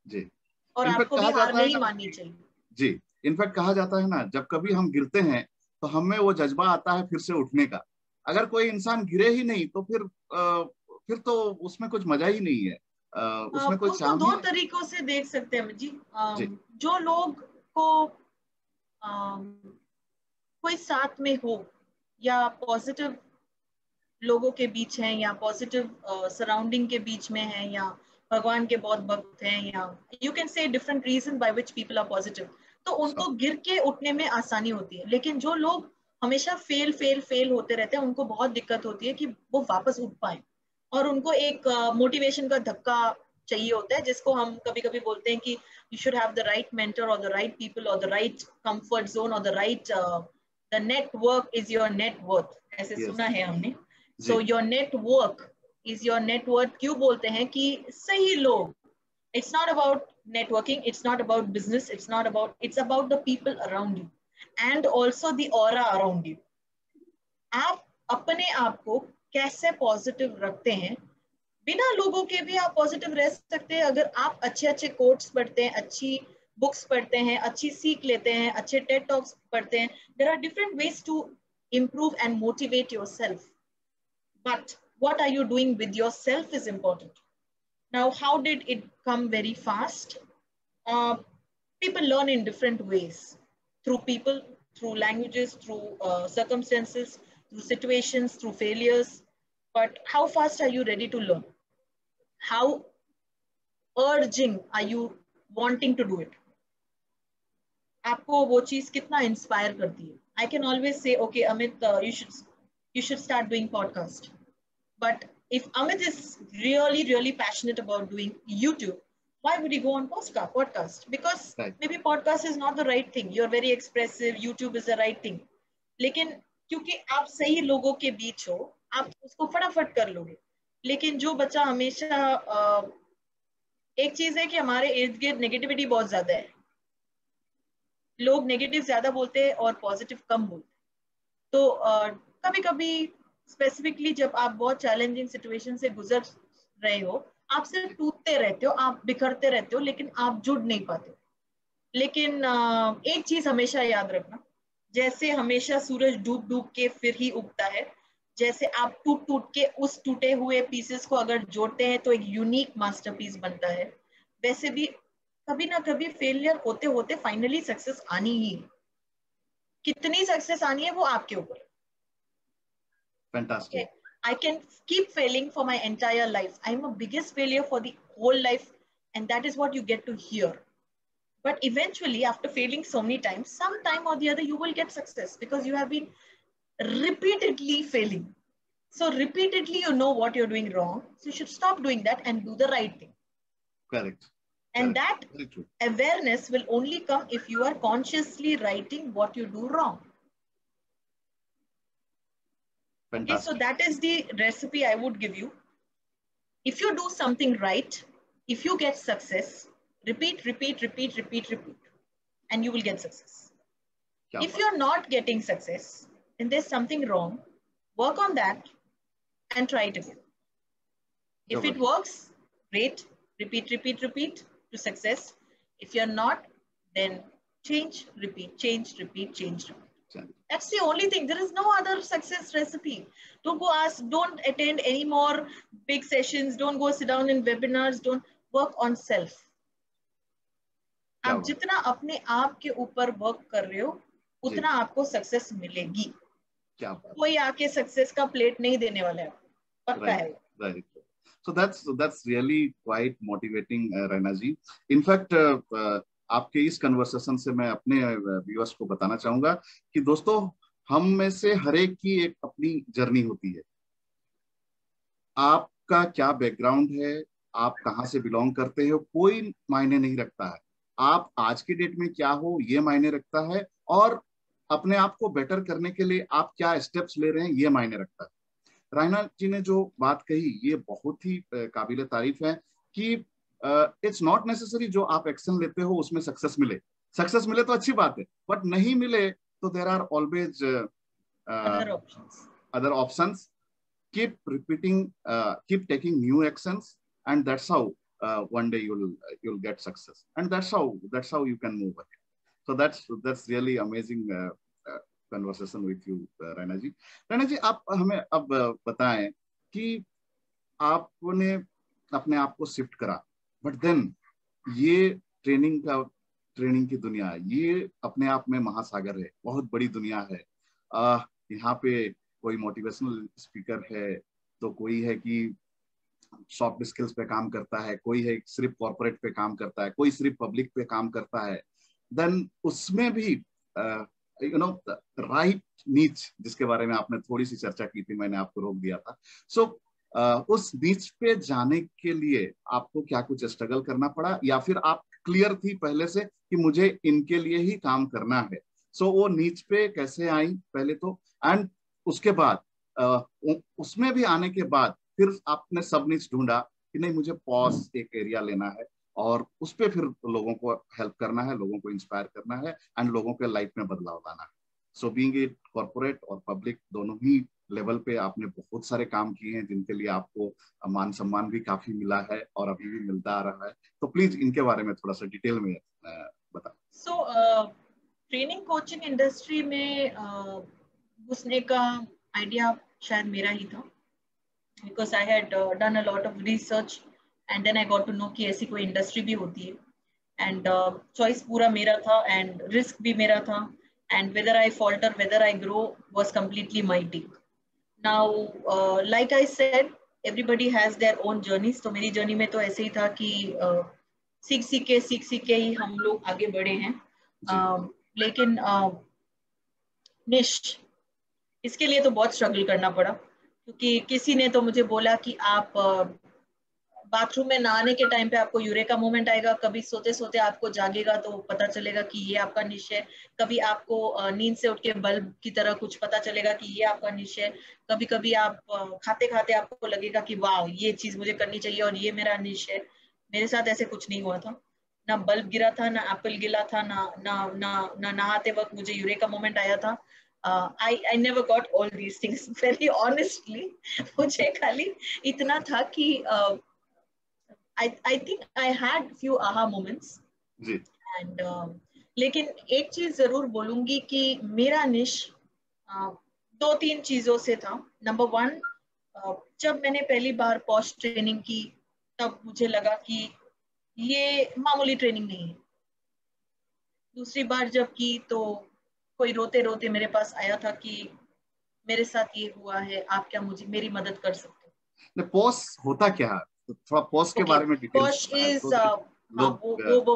जी, और इनफैक्ट आपको भी कहा हार जाता है नहीं ना, माननी चाहिए। जी, इनफैक्ट कहा जाता है ना, जब कभी हम गिरते हैं तो हमें वो जज्बा आता है फिर से उठने का। अगर कोई इंसान गिरे ही नहीं तो फिर तो उसमें कुछ मजा ही नहीं है, उसमें कोई उसको चाम ही दो नहीं। तरीकों से देख सकते हैं जी। जी, जो लोग को कोई साथ में हो, या पॉजिटिव लोगों के बीच हैं, या पॉजिटिव सराउंडिंग के बीच में हैं, या भगवान के बहुत भक्त हैं, या you can say different reason by which people are positive, तो उनको सब गिर के उठने में आसानी होती है। लेकिन जो लोग हमेशा फेल फेल फेल होते रहते हैं, उनको बहुत दिक्कत होती है कि वो वापस उठ पाए, और उनको एक मोटिवेशन का धक्का चाहिए होता है, जिसको हम कभी कभी बोलते हैं कि you should have the right mentor और द राइट पीपल और द राइट कंफर्ट जोन और the right the network is your net worth, ऐसे यस, सुना है हमने। जी, so your network is your net worth क्यों बोलते हैं कि सही लोग, it's not about networking, it's not about business, it's about the people around you and also the aura around you. आप अपने आप को कैसे पॉजिटिव रखते हैं, बिना लोगों के भी आप पॉजिटिव रह सकते हैं। अगर आप अच्छे अच्छे कोट्स पढ़ते हैं, अच्छी बुक्स पढ़ते हैं, अच्छी सीख लेते हैं, अच्छे टेड टॉक्स पढ़ते हैं, there are different ways to improve and motivate yourself, but what are you doing with yourself is important. Now, how did it come very fast? Uh, People learn in different ways, through people, through languages, through circumstances, through situations, through failures. But how fast are you ready to learn? How urging are you wanting to do it? आपको वो चीज कितना inspire करती है? I can always say, okay, Amit, you should start doing podcast. But if Amit is really, really passionate about doing YouTube, why would he go on podcast? Because right, maybe podcast is not the right thing. You're very expressive. YouTube is the right thing. लेकिन क्योंकि आप सही लोगों के बीच हो, आप उसको फटाफट कर लोगे। लेकिन जो बच्चा हमेशा एक चीज है कि हमारे इर्द गिर्द नेगेटिविटी बहुत ज्यादा है, लोग नेगेटिव ज्यादा बोलते हैं और पॉजिटिव कम बोलते हैं। तो कभी कभी स्पेसिफिकली जब आप बहुत चैलेंजिंग सिचुएशन से गुजर रहे हो, आप सिर्फ टूटते रहते हो, आप बिखरते रहते हो, लेकिन आप जुड़ नहीं पाते। लेकिन एक चीज हमेशा याद रखना, जैसे हमेशा सूरज डूब डूब के फिर ही उगता है, जैसे आप टूट टूट के उस टूटे हुए पीसेस को अगर जोड़ते हैं तो एक यूनिक मास्टरपीस बनता है, वैसे भी कभी ना कभी फेलियर होते होते फाइनली सक्सेस आनी ही है। कितनी सक्सेस आनी है वो आपके ऊपर। Okay, fantastic, I can keep failing for my entire life. I'm a biggest failure for the whole life, and that is what you get to hear. But eventually, after failing so many times, sometime or the other, you will get success because you have been repeatedly failing. So repeatedly, you know what you're doing wrong. So you should stop doing that and do the right thing. Correct, And correct, that very true, awareness will only come if you are consciously writing what you do wrong. Okay, so fantastic, that is the recipe I would give you. If you do something right, if you get success, repeat, repeat, repeat, repeat, repeat, and you will get success. क्या If बात, you're not getting success, then there's something wrong. Work on that and try it again. If it जबरदस्त, works, great. Repeat, repeat, repeat to success. If you're not, then change, repeat, change, repeat, change, repeat. चलिए, That's the only thing. There is no other success recipe. Don't go ask, don't attend any more big sessions. Don't go sit down in webinars. Don't work on self. क्या आप बात, जितना अपने आप के ऊपर work कर रहे हो, जी, उतना आपको सक्सेस मिलेगी। क्या बात, कोई आके सक्सेस का प्लेट नहीं देने वाला है। पक्का है। Right, so that's really quite motivating, Raina ji. In fact आपके इस कन्वर्सेशन से मैं अपने व्यूअर्स को बताना चाहूंगा कि दोस्तों, हम में से हर एक की एक अपनी जर्नी होती है। आपका क्या बैकग्राउंड है, आप कहाँ से बिलोंग करते हो, कोई मायने नहीं रखता है। आप आज की डेट में क्या हो, ये मायने रखता है, और अपने आप को बेटर करने के लिए आप क्या स्टेप्स ले रहे हैं, ये मायने रखता है। रायना जी ने जो बात कही, ये बहुत ही काबिले तारीफ है कि इट्स नॉट नेसेसरी जो आप एक्शन लेते हो उसमें सक्सेस मिले। सक्सेस मिले तो अच्छी बात है, बट नहीं मिले तो there are always other options. Keep repeating, keep taking new actions, and that's how one day you'll get success, and that's how you can move ahead. So that's really amazing conversation with you, Raina ji. Raina ji, आप हमें अब बताएं कि आपने अपने आप को shift करा, बट देन ये ट्रेनिंग की दुनिया, ये अपने आप में महासागर है, बहुत बड़ी दुनिया है। यहाँ पे कोई मोटिवेशनल स्पीकर है, तो कोई है कि सॉफ्ट स्किल्स पे काम करता है, कोई है सिर्फ कॉर्पोरेट पे काम करता है, कोई सिर्फ पब्लिक पे काम करता है। देन उसमें भी यू नो राइट नीच, जिसके बारे में आपने थोड़ी सी चर्चा की थी, मैंने आपको रोक दिया था। सो उस नीच पे जाने के लिए आपको क्या कुछ स्ट्रगल करना पड़ा, या फिर आप क्लियर थी पहले से कि मुझे इनके लिए ही काम करना है? सो वो नीच पे कैसे आई पहले तो, एंड उसके बाद उसमें भी आने के बाद फिर आपने सब नीच ढूंढा कि नहीं, मुझे पॉज एक एरिया लेना है और उस पर फिर लोगों को हेल्प करना है, लोगों को इंस्पायर करना है, एंड लोगों के लाइफ में बदलाव लाना है। सो बीइंग इट कॉर्पोरेट और पब्लिक, दोनों ही लेवल पे आपने बहुत सारे काम किए हैं, जिनके लिए आपको मान सम्मान भी काफी मिला है और अभी भी मिलता आ रहा है। तो प्लीज इनके बारे में थोड़ा सा डिटेल में बताएं। सो ट्रेनिंग कोचिंग इंडस्ट्री में घुसने का आइडिया शायद मेरा ही था, because I had done a lot of research and then I got to know कि ऐसी कोई इंडस्ट्री भी होती है, and choice पूरा मेरा था and risk भी मेरा था, and whether I falter, whether I grow was completely my take. Now like I said, everybody has their own journeys. तो मेरी जर्नी में तो ऐसे ही था कि सीख सीख के ही हम लोग आगे बढ़े हैं। लेकिन निश, इसके लिए तो बहुत स्ट्रगल करना पड़ा, क्योंकि किसी ने तो मुझे बोला कि आप बाथरूम में नहाने के टाइम पे आपको यूरेका मोमेंट आएगा, कभी सोते सोते आपको जागेगा तो पता चलेगा कि ये आपका निश है, कभी आपको नींद से उठ के बल्ब की तरह कुछ पता चलेगा कि ये आपका निश है, कभी कभी आप खाते खाते आपको लगेगा कि वाह ये चीज मुझे करनी चाहिए और ये मेरा निश है। मेरे साथ ऐसे कुछ नहीं हुआ था, ना बल्ब गिरा था, ना एप्पल गिला था, ना नहाते वक्त मुझे यूरेका मोमेंट आया था। I never got all these things, very honestly. मुझे खाली इतना था कि I think I had few aha moments. Ji. And लेकिन एक चीज जरूर बोलूंगी कि मेरा निश 2-3 चीजों से था। नंबर 1, जब मैंने पहली बार पॉश ट्रेनिंग की तब मुझे लगा कि ये मामूली ट्रेनिंग नहीं है। दूसरी बार जब की तो कोई रोते रोते मेरे पास आया था कि मेरे साथ ये हुआ है, आप क्या मेरी मदद कर सकते हो? पॉज होता क्या है, तो थोड़ा पॉज के बारे में डिटेल। पॉश इज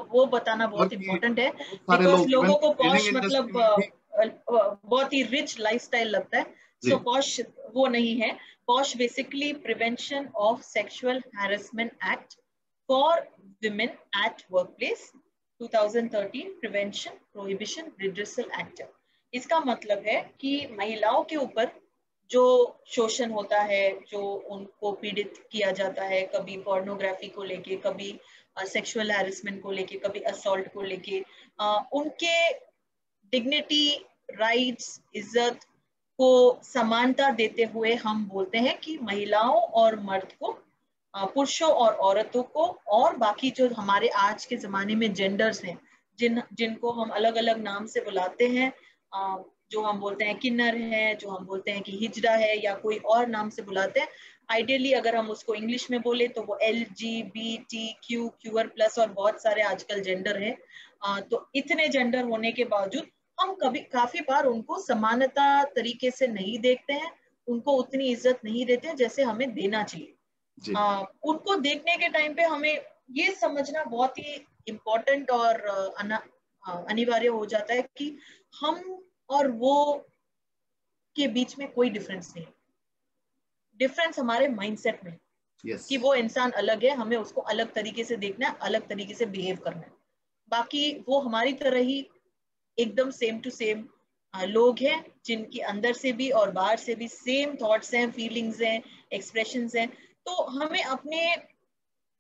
वो बताना बहुत इम्पोर्टेंट है, बिकॉज लोगों को पॉश मतलब बहुत ही रिच लाइफस्टाइल लगता है। सो पॉश वो नहीं है। POSH basically prevention of sexual harassment act for women at workplace 2013 prevention prohibition redressal act. इसका मतलब है कि महिलाओं के ऊपर जो शोषण होता है, जो उनको पीड़ित किया जाता है, कभी पोर्नोग्राफी को लेके, कभी सेक्सुअल हैरेसमेंट को लेके, कभी असॉल्ट को लेके, उनके डिग्निटी, राइट्स, इज्जत को समानता देते हुए हम बोलते हैं कि महिलाओं और मर्द को, पुरुषों और औरतों को, और बाकी जो हमारे आज के जमाने में जेंडर्स हैं, जिनको हम अलग अलग नाम से बुलाते हैं, जो हम बोलते हैं किन्नर है, जो हम बोलते हैं कि हिजड़ा है, या कोई और नाम से बुलाते हैं। आइडियली अगर हम उसको इंग्लिश में बोले तो वो LGBTQ, QR+ और बहुत सारे आजकल जेंडर है। तो इतने जेंडर होने के बावजूद हम काफी बार उनको समानता तरीके से नहीं देखते हैं, उनको उतनी इज्जत नहीं देते हैं जैसे हमें देना चाहिए। उनको देखने के टाइम पे हमें ये समझना बहुत ही इम्पोर्टेंट और अनिवार्य हो जाता है कि हम और वो के बीच में कोई डिफरेंस नहीं है। डिफरेंस हमारे माइंडसेट में कि वो इंसान अलग है, हमें उसको अलग तरीके से देखना है, अलग तरीके से बिहेव करना है। बाकी वो हमारी तरह ही एकदम सेम टू सेम लोग हैं, जिनकी अंदर से भी और बाहर से भी सेम थॉट्स हैं, फीलिंग्स हैं, एक्सप्रेशंस हैं। तो हमें अपने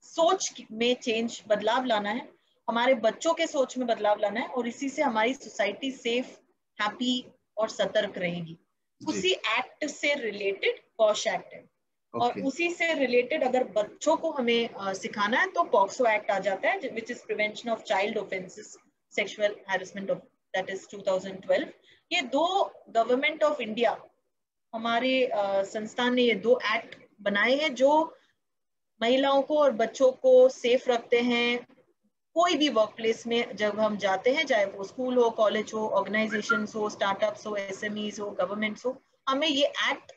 सोच में चेंज, बदलाव लाना है, हमारे बच्चों के सोच में बदलाव लाना है, और इसी से हमारी सोसाइटी सेफ, हैप्पी और सतर्क रहेगी। उसी एक्ट से रिलेटेड पॉश एक्ट है, और उसी से रिलेटेड अगर बच्चों को हमें सिखाना है तो पॉक्सो एक्ट आ जाता है, which is prevention of child offences sexual harassment of, that is 2012। ये दो गवर्नमेंट ऑफ इंडिया, हमारे संस्थान ने ये दो एक्ट बनाए हैं जो महिलाओं को और बच्चों को सेफ रखते हैं। कोई भी वर्क प्लेस में जब हम जाते हैं, चाहे वो स्कूल हो, कॉलेज हो, ऑर्गेनाइजेशंस हो, स्टार्टअप्स हो, एसएमईज हो, गवर्नमेंट्स हो, हमें ये एक्ट,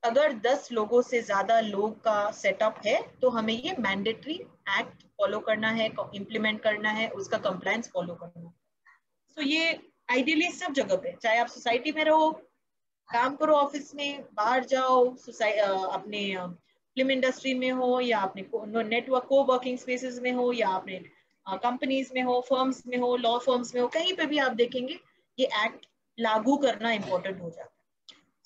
अगर 10 लोगों से ज्यादा लोग का सेटअप है तो हमें ये मैंडेटरी एक्ट फॉलो करना है, इम्प्लीमेंट करना है, उसका कंप्लायंस फॉलो करना है। तो ये आइडियली सब जगह पे, चाहे आप सोसाइटी में रहो, काम करो ऑफिस में, बाहर जाओ, अपने फिल्म इंडस्ट्री में हो, या अपने नेटवर्क को वर्किंग स्पेसेस में हो, या अपने कंपनीज में हो, फर्म्स में हो, लॉ फर्म्स में हो, कहीं पे भी आप देखेंगे ये एक्ट लागू करना इंपॉर्टेंट हो जाता है।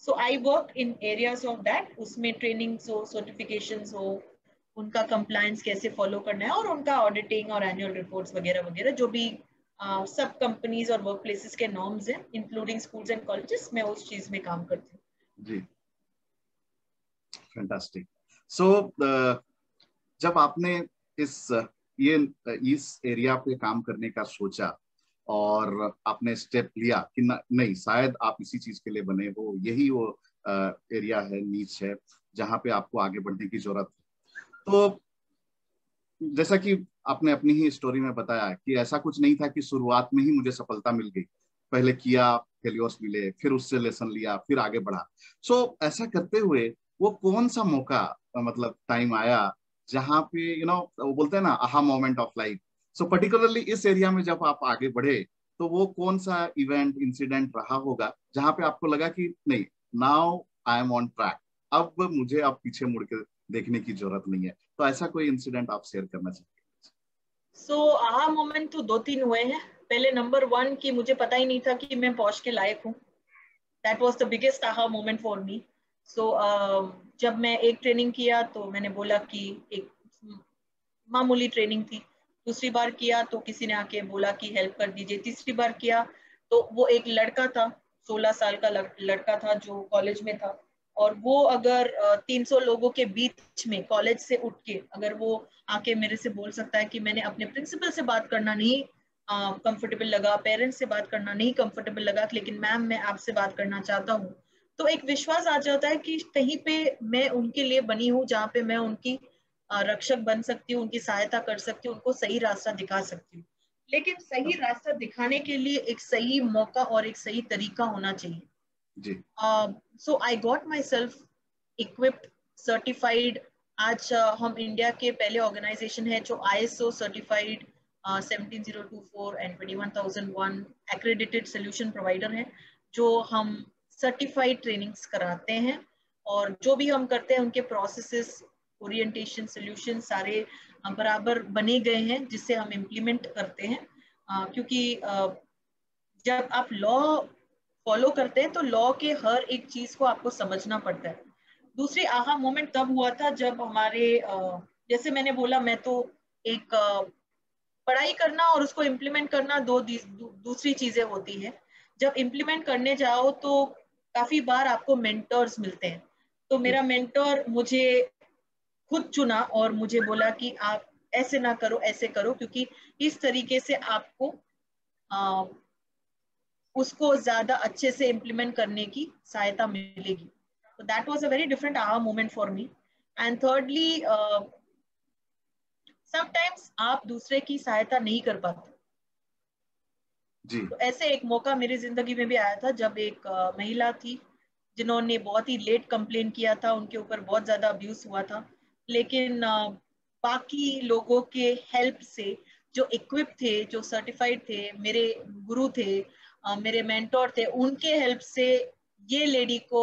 So I work in areas of that, उसमें ट्रेनिंग्स हो, सर्टिफिकेशंस हो, उनका कंप्लायंस कैसे फॉलो करना है, और उनका ऑडिटिंग और एनुअल रिपोर्ट्स वगैरह वगैरह, जो भी सब कंपनीज और वर्क प्लेसेस के नॉर्म्स हैं, इंक्लूडिंग स्कूल्स एंड कॉलेजेस, मैं उस चीज में काम करती हूँ। जी, फैंटास्टिक। सो जब आपने इस एरिया पे काम करने का सोचा और आपने स्टेप लिया कि नहीं, शायद आप इसी चीज के लिए बने हो, यही वो एरिया है, नीच है जहाँ पे आपको आगे बढ़ने की जरूरत है, तो जैसा कि आपने अपनी ही स्टोरी में बताया कि ऐसा कुछ नहीं था कि शुरुआत में ही मुझे सफलता मिल गई, पहले किया, फेलियर्स मिले, फिर उससे लेसन लिया, फिर आगे बढ़ा। सो ऐसा करते हुए वो कौन सा मौका, मतलब टाइम आया जहाँ पे वो बोलते हैं ना, aha moment of life. So particularly इस एरिया में जब आप आगे बढ़े, तो वो कौन सा इवेंट, इंसिडेंट रहा होगा जहाँ पे आपको लगा कि नहीं, now I am on track, अब मुझे अब पीछे मुड़ के देखने की जरूरत नहीं है। तो ऐसा कोई इंसिडेंट आप शेयर करना चाहेंगे? सो आहा मोमेंट तो 2-3 हुए हैं। पहले नंबर 1 कि मुझे पता ही नहीं था कि मैं पॉश के लायक हूँ। That was the biggest aha moment for me. So जब मैं एक ट्रेनिंग किया तो मैंने बोला कि एक मामूली ट्रेनिंग थी। दूसरी बार किया तो किसी ने आके बोला कि हेल्प कर दीजिए। तीसरी बार किया तो वो एक लड़का था, 16 साल का लड़का था जो कॉलेज में था, और वो अगर 300 लोगों के बीच में कॉलेज से उठ के अगर वो आके मेरे से बोल सकता है कि मैंने अपने प्रिंसिपल से बात करना नहीं कंफर्टेबल लगा, पेरेंट्स से बात करना नहीं कंफर्टेबल लगा, लेकिन मैम मैं आपसे बात करना चाहता हूँ, तो एक विश्वास आ जाता है कि कहीं पे मैं उनके लिए बनी हूँ, जहाँ पे मैं उनकी रक्षक बन सकती हूँ, उनकी सहायता कर सकती हूँ, उनको सही रास्ता दिखा सकती हूँ। लेकिन सही रास्ता दिखाने के लिए एक सही मौका और एक सही तरीका होना चाहिए। जी। So I got myself equipped, certified. आज हम इंडिया के पहले ऑर्गेनाइजेशन है जो ISO सर्टिफाइड 17024 एंड 21001 एक्रेडिटेड सोल्यूशन प्रोवाइडर है, जो हम सर्टिफाइड ट्रेनिंग्स कराते हैं, और जो भी हम करते हैं उनके प्रोसेसेस, ओरिएंटेशन, सोल्यूशन सारे बराबर बने गए हैं, जिससे हम इम्प्लीमेंट करते हैं। क्योंकि जब आप लॉ फॉलो करते हैं तो लॉ के हर एक चीज को आपको समझना पड़ता है। दूसरी आहा मोमेंट तब हुआ था जब हमारे जैसे मैंने बोला, मैं तो एक पढ़ाई करना और उसको इम्प्लीमेंट करना दूसरी चीजें होती है। जब इम्प्लीमेंट करने जाओ तो काफी बार आपको मेंटर्स मिलते हैं। तो मेरा मेंटर मुझे खुद चुना और मुझे बोला कि आप ऐसे ना करो, ऐसे करो, क्योंकि इस तरीके से आपको उसको ज्यादा अच्छे से इम्प्लीमेंट करने की सहायता मिलेगी। So that was a very different aha moment for me. And thirdly, sometimes आप दूसरे की सहायता नहीं कर पाते। जी। तो ऐसे एक मौका मेरी जिंदगी में भी आया था जब एक महिला थी जिन्होंने बहुत ही लेट कंप्लेन किया था, उनके ऊपर बहुत ज्यादा अब्यूज हुआ था, लेकिन बाकी लोगों के हेल्प से, जो इक्विप थे, जो सर्टिफाइड थे, मेरे गुरु थे, मेरे मेंटोर थे, उनके हेल्प से ये लेडी को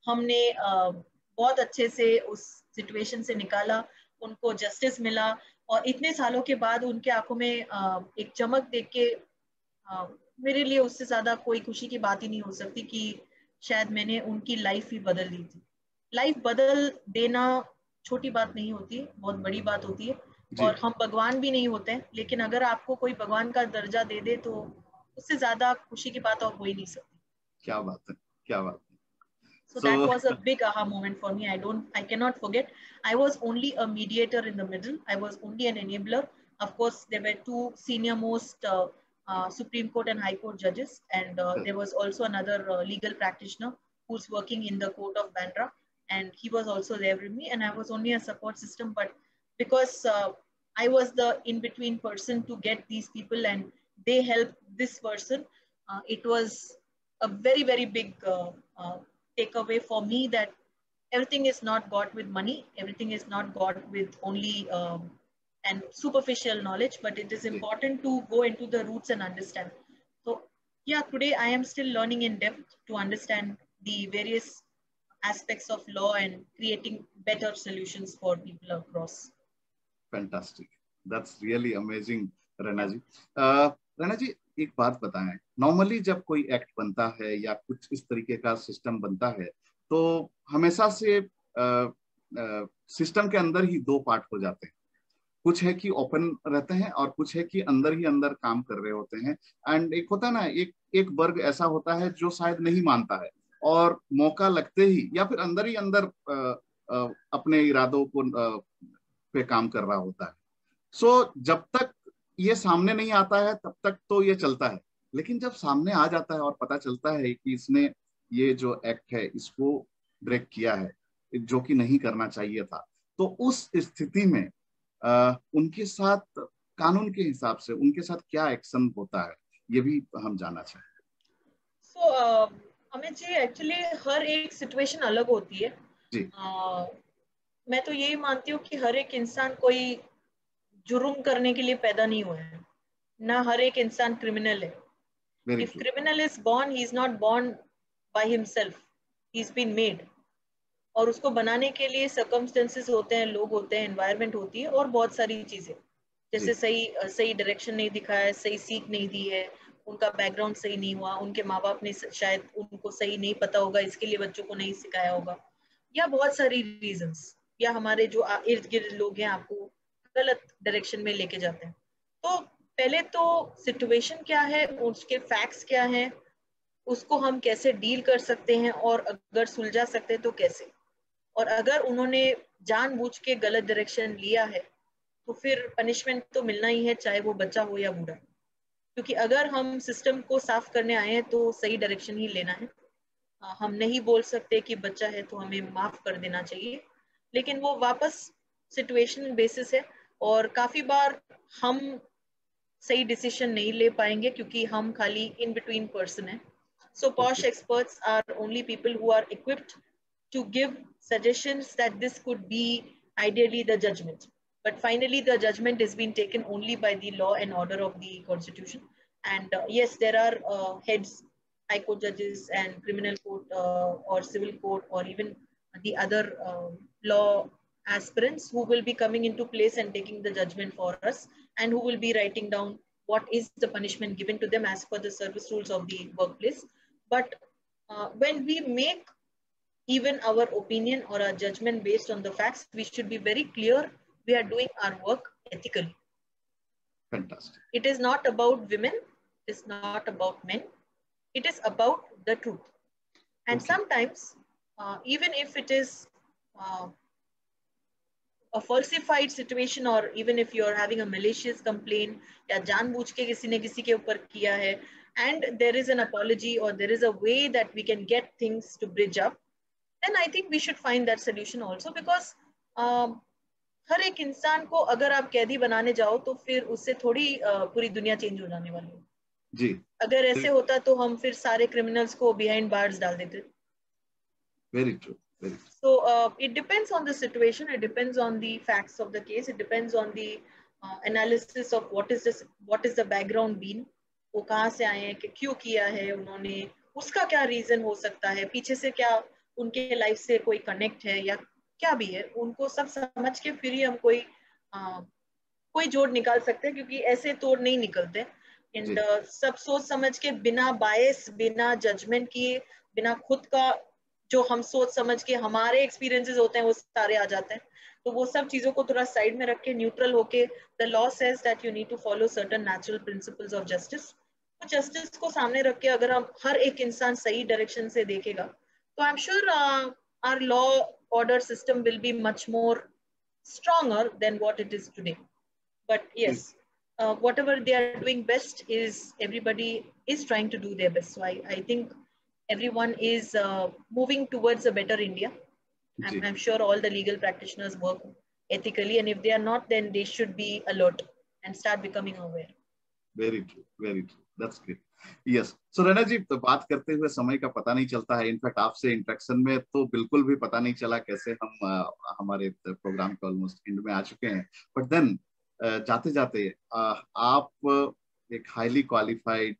हमने बहुत अच्छे से उस सिचुएशन से निकाला, उनको जस्टिस मिला, और इतने सालों के बाद उनके आंखों में एक चमक देख के मेरे लिए उससे ज्यादा कोई खुशी की बात ही नहीं हो सकती कि शायद मैंने उनकी लाइफ ही बदल दी थी। लाइफ बदल देना छोटी बात नहीं होती, बहुत बड़ी बात होती है। जी। और हम भगवान भी नहीं होते हैं, लेकिन अगर आपको कोई भगवान का दर्जा दे दे तो उससे ज्यादा खुशी की बात और हो ही नहीं सकती। क्या बात है, क्या बात है। So that so was a big aha moment for me. I cannot forget. I was only a mediator in the middle. I was only an enabler. Of course, there were two senior most Supreme Court and High Court judges, and there was also another legal practitioner who's working in the court of Bandra, and he was also there with me, and I was only a support system. But because I was the in-between person to get these people, and they helped this person, it was a very, very big takeaway for me that everything is not got with money, everything is not got with only and superficial knowledge, but it is important to go into the roots and understand. So yeah, today I am still learning in depth to understand the various aspects of law and creating better solutions for people across. Fantastic, that's really amazing Raina ji. Raina ji, एक बात बताएं, normally जब कोई act बनता है या कुछ इस तरीके का सिस्टम बनता है तो हमेशा से सिस्टम के अंदर ही दो पार्ट हो जाते हैं। कुछ है कि ओपन रहते हैं और कुछ है कि अंदर ही अंदर काम कर रहे होते हैं। एंड एक होता है ना, एक वर्ग ऐसा होता है जो शायद नहीं मानता है और मौका लगते ही या फिर अंदर ही अंदर अपने इरादों को पे काम कर रहा होता है। सो जब तक ये सामने नहीं आता है तब तक तो ये चलता है, लेकिन जब सामने आ जाता है और पता चलता है कि इसने ये जो एक्ट है इसको ब्रेक किया है, जो कि नहीं करना चाहिए था, तो उस स्थिति में उनके साथ कानून के हिसाब से उनके साथ क्या एक्शन होता है, ये भी हम जानना चाहेंगे। सो अमित जी, एक्चुअली हर एक सिचुएशन अलग होती है जी। मैं तो यही मानती हूँ कि हर एक इंसान कोई जुर्म करने के लिए पैदा नहीं हुआ है, ना हर एक इंसान क्रिमिनल है। Very If true. criminal is born, he is not born by himself. He's been made. और उसको बनाने के लिए circumstances होते हैं, लोग होते हैं, environment होती है और बहुत सारी चीजें, जैसे सही डायरेक्शन नहीं दिखाया, सही सीख नहीं दी है, उनका बैकग्राउंड सही नहीं हुआ, उनके माँ बाप ने शायद उनको सही नहीं पता होगा, इसके लिए बच्चों को नहीं सिखाया होगा, या बहुत सारी रीजंस, या हमारे जो इर्द गिर्द लोग हैं आपको गलत डायरेक्शन में लेके जाते हैं। तो पहले तो सिचुएशन क्या है, उसके फैक्ट्स क्या हैं, उसको हम कैसे डील कर सकते हैं, और अगर सुलझा सकते हैं तो कैसे। और अगर उन्होंने जानबूझ के गलत डायरेक्शन लिया है तो फिर पनिशमेंट तो मिलना ही है, चाहे वो बच्चा हो या बूढ़ा। क्योंकि अगर हम सिस्टम को साफ करने आए हैं तो सही डायरेक्शन ही लेना है। हम नहीं बोल सकते कि बच्चा है तो हमें माफ कर देना चाहिए, लेकिन वो वापस सिचुएशन बेसिस है, और काफी बार हम सही डिसीजन नहीं ले पाएंगे क्योंकि हम खाली इन बिटवीन पर्सन है। So posh experts are only people who are equipped to give suggestions that this could be ideally the judgment. But finally, the judgment is being taken only by the law and order of the constitution. And yes, there are heads, high court judges and criminal court or civil court or even the other law aspirants who will be coming into place and taking the judgment for us, and who will be writing down what is the punishment given to them as per the service rules of the workplace. But when we make even our opinion or our judgment based on the facts, we should be very clear we are doing our work ethically. Fantastic. It is not about women, it is not about men, it is about the truth. And sometimes, even if it is a falsified situation, or even if you're having a malicious complaint, या जानबूझ के किसी ने किसी के ऊपर किया है, and there is an apology or there is a way that we can get things to bridge up, then I think we should find that solution also, because हर एक इंसान को अगर आप कैदी बनाने जाओ तो फिर उससे थोड़ी पूरी दुनिया चेंज हो जाने वाली है जी। अगर ऐसे होता तो हम फिर सारे क्रिमिनल्स को बिहाइंड बार्स डाल देते। Very true. Very true. So it depends on the situation. It depends on the facts of the case. It depends on the analysis of what is this, what is the background been. वो कहाँ से आए हैं, कि क्यों किया है उन्होंने, उसका क्या रीजन हो सकता है, पीछे से क्या उनके लाइफ से कोई कनेक्ट है या क्या भी है, उनको सब समझ के फिर ही हम कोई जोड़ निकाल सकते हैं, क्योंकि ऐसे तोड़ नहीं निकलते। एंड सब सोच समझ के, बिना बायस, बिना जजमेंट किए, बिना खुद का जो हम सोच समझ के हमारे एक्सपीरियंसेस होते हैं वो सारे आ जाते हैं। तो वो सब चीजों को थोड़ा साइड में रख के, न्यूट्रल होके, the law says that you need to follow certain natural principles of justice. तो जस्टिस को सामने रख के अगर हम हर एक इंसान सही डायरेक्शन से देखेगा, तो I am sure our law order system will be much more stronger than what it is today. But yes, whatever they are doing best is, everybody is trying to do their best. So I think everyone is moving towards a better India. I'm sure all the legal practitioners work ethically, and if they are not, then they should be alert and start becoming aware. Very true, very true. That's great. Yes. So Raina ji, तो बात करते हुए समय का पता नहीं चलता है। इनफैक्ट आपसे इंटरेक्शन में तो बिल्कुल भी पता नहीं चला कैसे हम हमारे प्रोग्राम के ऑलमोस्ट एंड में आ चुके हैं। बट देन जाते जाते आप एक हाईली क्वालिफाइड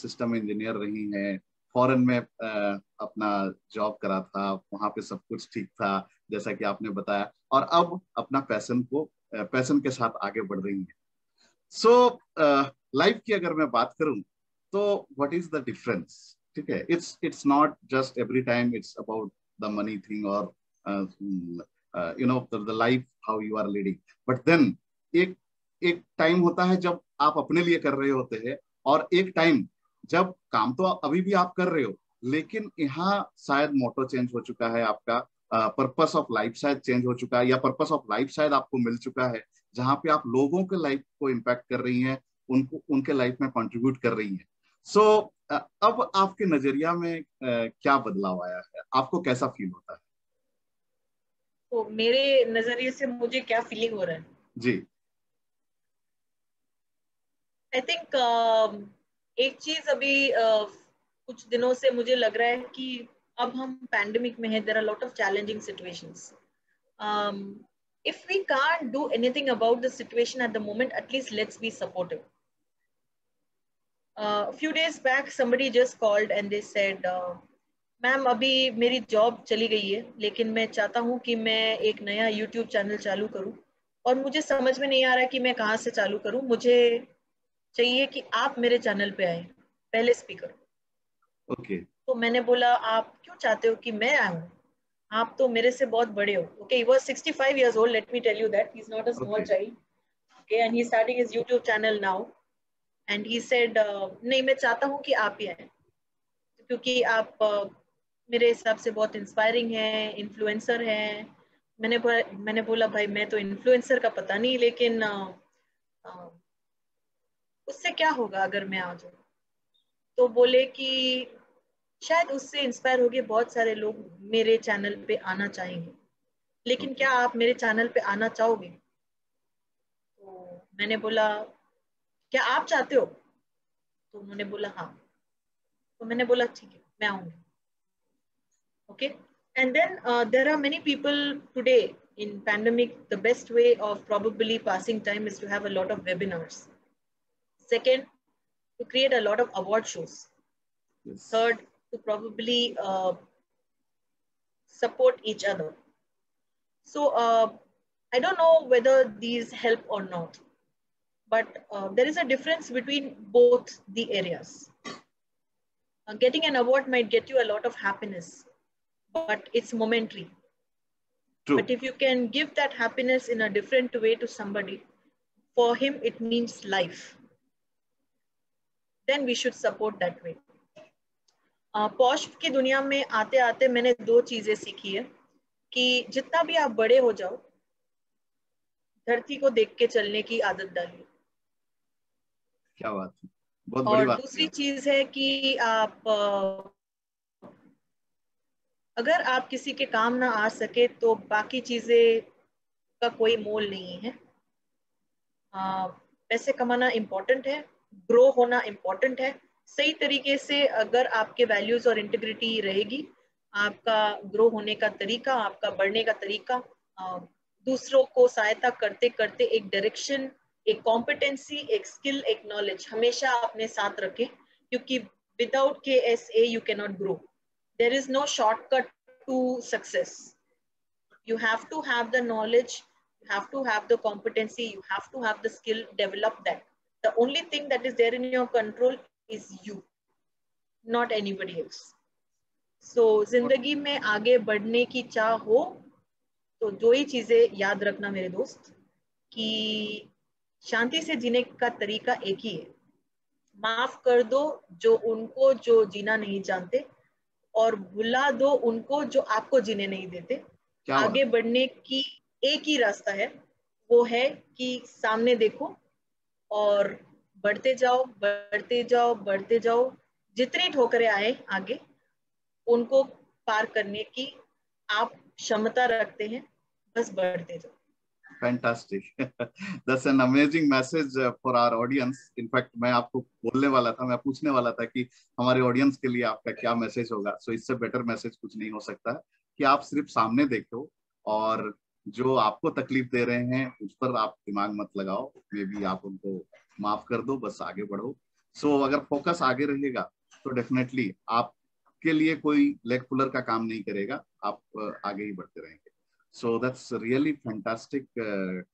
सिस्टम इंजीनियर रही हैं, फॉरेन में अपना जॉब करा था, वहां पे सब कुछ ठीक था जैसा कि आपने बताया, और अब अपना पैशन के साथ आगे बढ़ रही हैं। सो लाइफ की अगर मैं बात करूं तो व्हाट इज द डिफरेंस? ठीक है, it's not just every time it's about the money thing और you know the life how you are leading, but then एक टाइम होता है जब आप अपने लिए कर रहे होते हैं, और एक टाइम जब काम तो अभी भी आप कर रहे हो, लेकिन यहाँ शायद मोटो चेंज हो चुका है आपका, पर्पस ऑफ लाइफ शायद चेंज हो चुका है, या पर्पस ऑफ लाइफ शायद आपको मिल चुका है, जहां पे आप लोगों के लाइफ को इम्पैक्ट कर रही हैं, उनको उनके लाइफ में कंट्रीब्यूट कर रही हैं। सो अब आपके नजरिया में क्या बदलाव आया है? आपको कैसा फील होता है? तो मेरे नजरिए से मुझे क्या फीलिंग हो रहा है जी? आई थिंक एक चीज अभी कुछ दिनों से मुझे लग रहा है कि अब हम पैंडेमिक में है, there are lot of challenging situations. If we can't do anything about the situation at the moment, at least let's be supportive. A few days back, somebody just called and they said, ma'am अभी मेरी job चली गई है, लेकिन मैं चाहता हूँ कि मैं एक नया YouTube चैनल चालू करूँ, और मुझे समझ में नहीं आ रहा कि मैं कहाँ से चालू करूँ. मुझे चाहिए कि आप मेरे चैनल पे आए, पहले स्पीकर. ओके. तो मैंने बोला, आप क्यों चाहते हो कि मैं आऊँ? आप तो मेरे से बहुत बड़े हो. Okay, he was 65 years old. Let me tell you that he's not a small child. Okay, and he's starting his YouTube channel now. And he said, नहीं, मैं चाहता हूँ कि आप ही आए, क्योंकि आप मेरे हिसाब से बहुत इंस्पायरिंग हैं, इन्फ्लुएंसर हैं. मैंने बोला भाई मैं तो इन्फ्लुएंसर का पता नहीं, लेकिन उससे क्या होगा अगर मैं आ जाऊँ. तो बोले कि शायद उससे इंस्पायर होके बहुत सारे लोग मेरे चैनल पे आना चाहेंगे, लेकिन क्या आप मेरे चैनल पे आना चाहोगे? तो मैंने बोला, क्या आप चाहते हो? तो उन्होंने बोला हाँ. तो मैंने बोला ठीक है, मैं आऊंगी. Okay. And then there are many people today in pandemic. The best way of probably passing time is to have a lot of webinars. Second, to create a lot of award shows. Yes. Third, to probably support each other. So I don't know whether these help or not, but there is a difference between both the areas. Getting an award might get you a lot of happiness, but it's momentary. True. But if you can give that happiness in a different way to somebody, for him it means life, then we should support that way. Posh की दुनिया में आते आते मैंने दो चीजें सीखी है, कि जितना भी आप बड़े हो जाओ, धरती को देख के चलने की आदत डालिए. क्या बात है, बहुत बड़ी बात. और दूसरी चीज है कि आप अगर आप किसी के काम ना आ सके तो बाकी चीजें का कोई मोल नहीं है. पैसे कमाना इम्पोर्टेंट है, ग्रो होना इम्पोर्टेंट है. सही तरीके से अगर आपके वैल्यूज और इंटीग्रिटी रहेगी, आपका ग्रो होने का तरीका, आपका बढ़ने का तरीका, दूसरों को सहायता करते करते एक डायरेक्शन, एक कॉम्पिटेंसी, एक स्किल, एक नॉलेज हमेशा अपने साथ रखें, क्योंकि without KSA you can not grow. There is no shortcut to success. You have to have the knowledge, you have to have the competency, you have to have the skill, develop that. The only thing that is there in your control is you, not anybody else. So जिंदगी में आगे बढ़ने की चाह हो तो दो ही चीजें याद रखना मेरे दोस्त, कि शांति से जीने का तरीका एक ही है. माफ कर दो उनको जो जीना नहीं जानते, और भुला दो उनको जो आपको जीने नहीं देते. आगे बढ़ने की एक ही रास्ता है, वो है कि सामने देखो और बढ़ते जाओ, बढ़ते जाओ, बढ़ते जाओ. जितनी ठोकरें आए आगे, उनको पार करने की आप क्षमता रखते हैं, बस बढ़ते जाओ. Fantastic. That's an amazing message for our audience. In fact, मैं आपको बोलने वाला था, मैं पूछने वाला था कि हमारे ऑडियंस के लिए आपका क्या मैसेज होगा. सो इससे बेटर मैसेज कुछ नहीं हो सकता कि आप सिर्फ सामने देखो और जो आपको तकलीफ दे रहे हैं उस पर आप दिमाग मत लगाओ. मे बी आप उनको माफ कर दो, बस आगे बढ़ो. सो अगर फोकस आगे रहेगा तो डेफिनेटली आपके लिए कोई लेग पुलर का काम नहीं करेगा, आप आगे ही बढ़ते रहेंगे. So that's really fantastic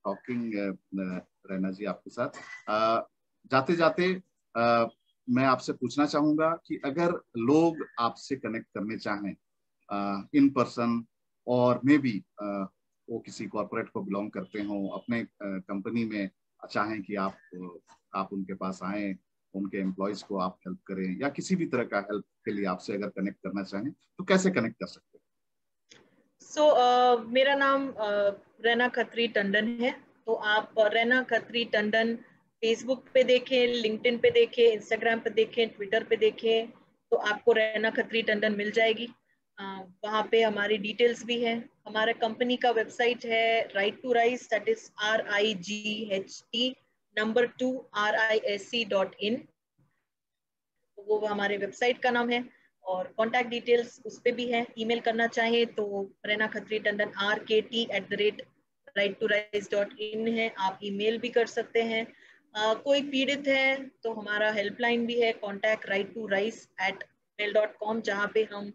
talking Raina जी आपके साथ. जाते जाते मैं आपसे पूछना चाहूंगा कि अगर लोग आपसे कनेक्ट करने चाहें इन पर्सन, और मे बी वो किसी कॉर्पोरेट को बिलोंग करते हो, अपने कंपनी में चाहें कि आप उनके पास आए, उनके एम्प्लॉयज को आप हेल्प करें, या किसी भी तरह का हेल्प के लिए आपसे अगर कनेक्ट करना चाहें तो कैसे कनेक्ट कर सकते हैं? मेरा नाम रैना खत्री टंडन है. तो आप रैना खत्री टंडन फेसबुक पे देखें, लिंक्डइन पे देखें, इंस्टाग्राम पे देखें, ट्विटर पे देखें, तो आपको रैना खत्री टंडन मिल जाएगी. वहाँ पे हमारी डिटेल्स भी हैं. हमारा कंपनी का वेबसाइट है right to rise, that is RIGHT2RISC.in. वो हमारे वेबसाइट का नाम है, और कॉन्टैक्ट डिटेल्स उस पे भी है. ईमेल करना चाहे तो रैना खत्री टंडन RKT@righttorise.in है, आप ईमेल भी कर सकते हैं. कोई पीड़ित है तो हमारा हेल्पलाइन भी है, कॉन्टैक्ट righttorise@mail.com, जहाँ पे हम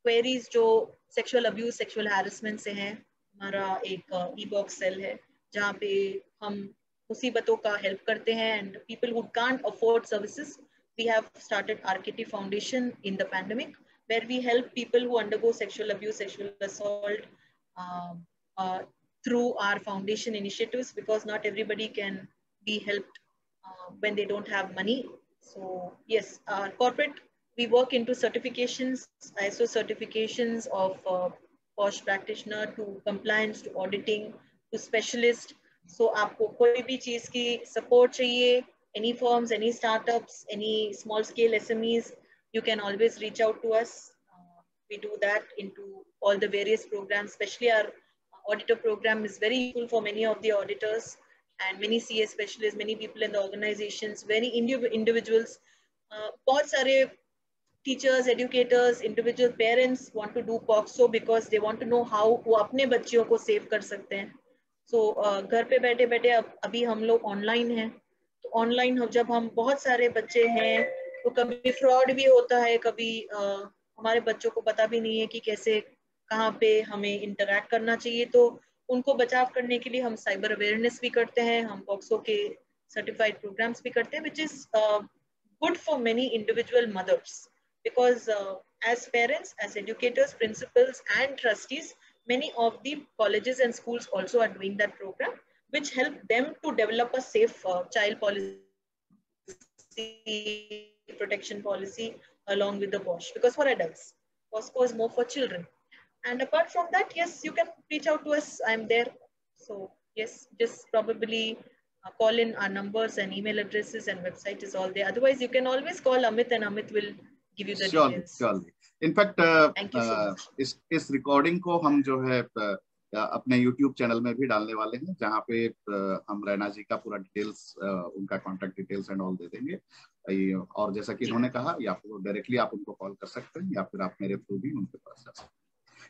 क्वेरीज जो सेक्सुअल अब्यूज, सेक्सुअल हैरेसमेंट से हैं, हमारा एक ई-बॉक्स सेल है जहाँ पे हम मुसीबतों का हेल्प करते हैं. And people who can't afford services, we have started RKT Foundation in the pandemic, where we help people who undergo sexual abuse, sexual assault through our foundation initiatives, because not everybody can be helped when they don't have money. So yes, our corporate, we work into certifications, ISO certifications of POSH practitioner to compliance to auditing to specialist. So आपको कोई भी चीज की support चाहिए, any firms, any startups, any small scale SMEs, you can always reach out to us. We do that into all the various programs, especially our auditor program is very useful for many of the auditors and many CA specialists, many people in the organizations, very individuals. बहुत सारे teachers, educators, individual parents want to do POCSO because they want to know how वो अपने बच्चियों को save कर सकते हैं. So घर पे बैठे बैठे अभी हम लोग ऑनलाइन हैं, तो ऑनलाइन जब हम बहुत सारे बच्चे हैं तो कभी फ्रॉड भी होता है, कभी हमारे बच्चों को पता भी नहीं है कि कैसे कहाँ पे हमें इंटरैक्ट करना चाहिए. तो उनको बचाव करने के लिए हम साइबर अवेयरनेस भी करते हैं, हम पॉक्सो के सर्टिफाइड प्रोग्राम्स भी करते हैं, which is good for many individual mothers, because as parents, as educators, principals and trustees, many of the colleges and schools also are doing that program, which help them to develop a safe child policy, protection policy along with the POSH, because for adults, POSCO is more for children. And apart from that, yes, you can reach out to us. I'm there. So yes, just probably call in our numbers and email addresses, and website is all there. Otherwise, you can always call Amit and Amit will give you the details. Surely. In fact, thank you so much. इस recording को हम जो है अपने YouTube channel में भी डालने वाले हैं, जहाँ पे हम रैना जी का पूरा डिटेल्स, उनका contact details and all they देंगे. और जैसा कि इन्होंने कहा, या फिर डायरेक्टली आप उनको कॉल कर सकते हैं, या फिर आप मेरे थ्रू भी उनके पास जा सकते हैं.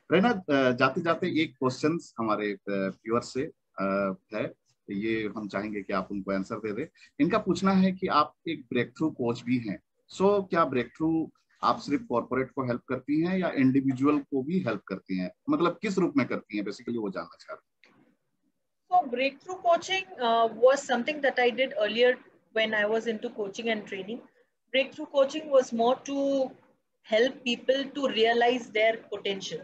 रहना, जाते जाते एक क्वेश्चन हमारे व्यूअर से है, ये हम चाहेंगे कि आप उनको आंसर दे दें। इनका पूछना है कि आप एक ब्रेक थ्रू कोच भी हैं, सो क्या ब्रेक थ्रू आप सिर्फ कॉर्पोरेट को हेल्प करती हैं या इंडिविजुअल को भी हेल्प करती हैं, मतलब किस रूप में करती हैं, बेसिकली वो जानना चाह रहे हैं। So breakthrough coaching was something that I did earlier when I was into coaching and training. Breakthrough coaching was more to help people to realize their potential.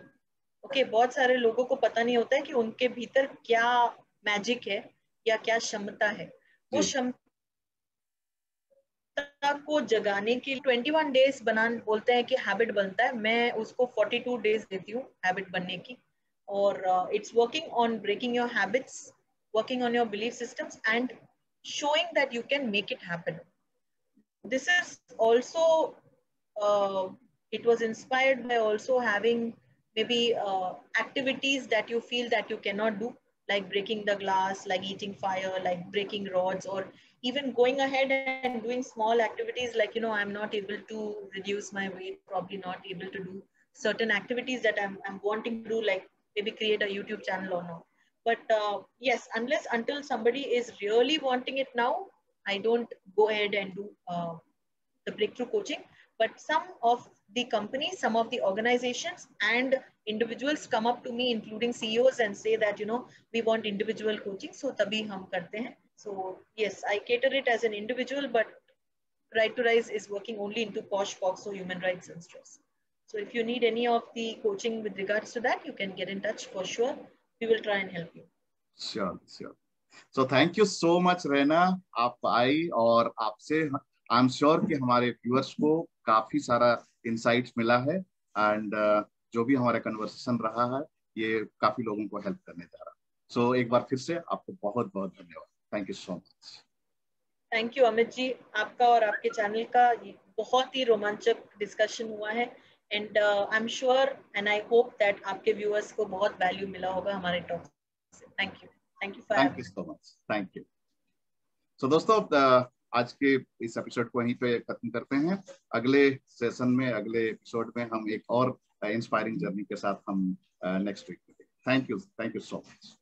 Okay, बहुत सारे लोगों को पता नहीं होता है कि उनके भीतर क्या मैजिक है या क्या क्षमता है। वो क्षमता को जगाने के लिए 21 डेज बना बोलते हैं कि हैबिट बनता है, मैं उसको 42 डेज देती हूँ हैबिट बनने की। और it's working on breaking your habits, working on your belief systems and showing that you can make it happen. This is also, it was inspired by also having maybe activities that you feel that you cannot do, like breaking the glass, like eating fire, like breaking rods, or even going ahead and doing small activities like, you know, I'm not able to reduce my weight, probably not able to do certain activities that I'm wanting to do, like maybe create a YouTube channel or not. But yes, unless until somebody is really wanting it now, I don't go ahead and do the breakthrough coaching. But some of the companies, some of the organizations and individuals come up to me, including CEOs, and say that, you know, we want individual coaching, so tabhi hum karte hain. So yes, I cater it as an individual, but Right to Rise is working only into POSH, POXO, human rights and stress. So if you need any of the coaching with regards to that, you can get in touch for sure. We will try and help you. Sure sure. So thank you so much रहना, आप आई और आपसे आई am sure कि हमारे viewers को काफी सारा insights मिला है, एंड जो भी हमारा कन्वर्सेशन रहा है ये काफी लोगों को हेल्प करने जा रहा है। सो एक बार फिर से आपको बहुत बहुत धन्यवाद। Thank you so much. Thank you Amit ji, आपका और आपके चैनल का बहुत ही रोमांचक डिस्कशन हुआ है, and I am sure and I hope that आपके व्यूअर्स को बहुत वैल्यू मिला होगा हमारे टॉक से। Thank you so much, thank you. So दोस्तों, आज के इस एपिसोड को यहीं पे खत्म करते हैं। अगले सेशन में, अगले एपिसोड में हम एक और इंस्पायरिंग जर्नी के साथ हम नेक्स्ट वीक मिलेंगे। Thank you so much.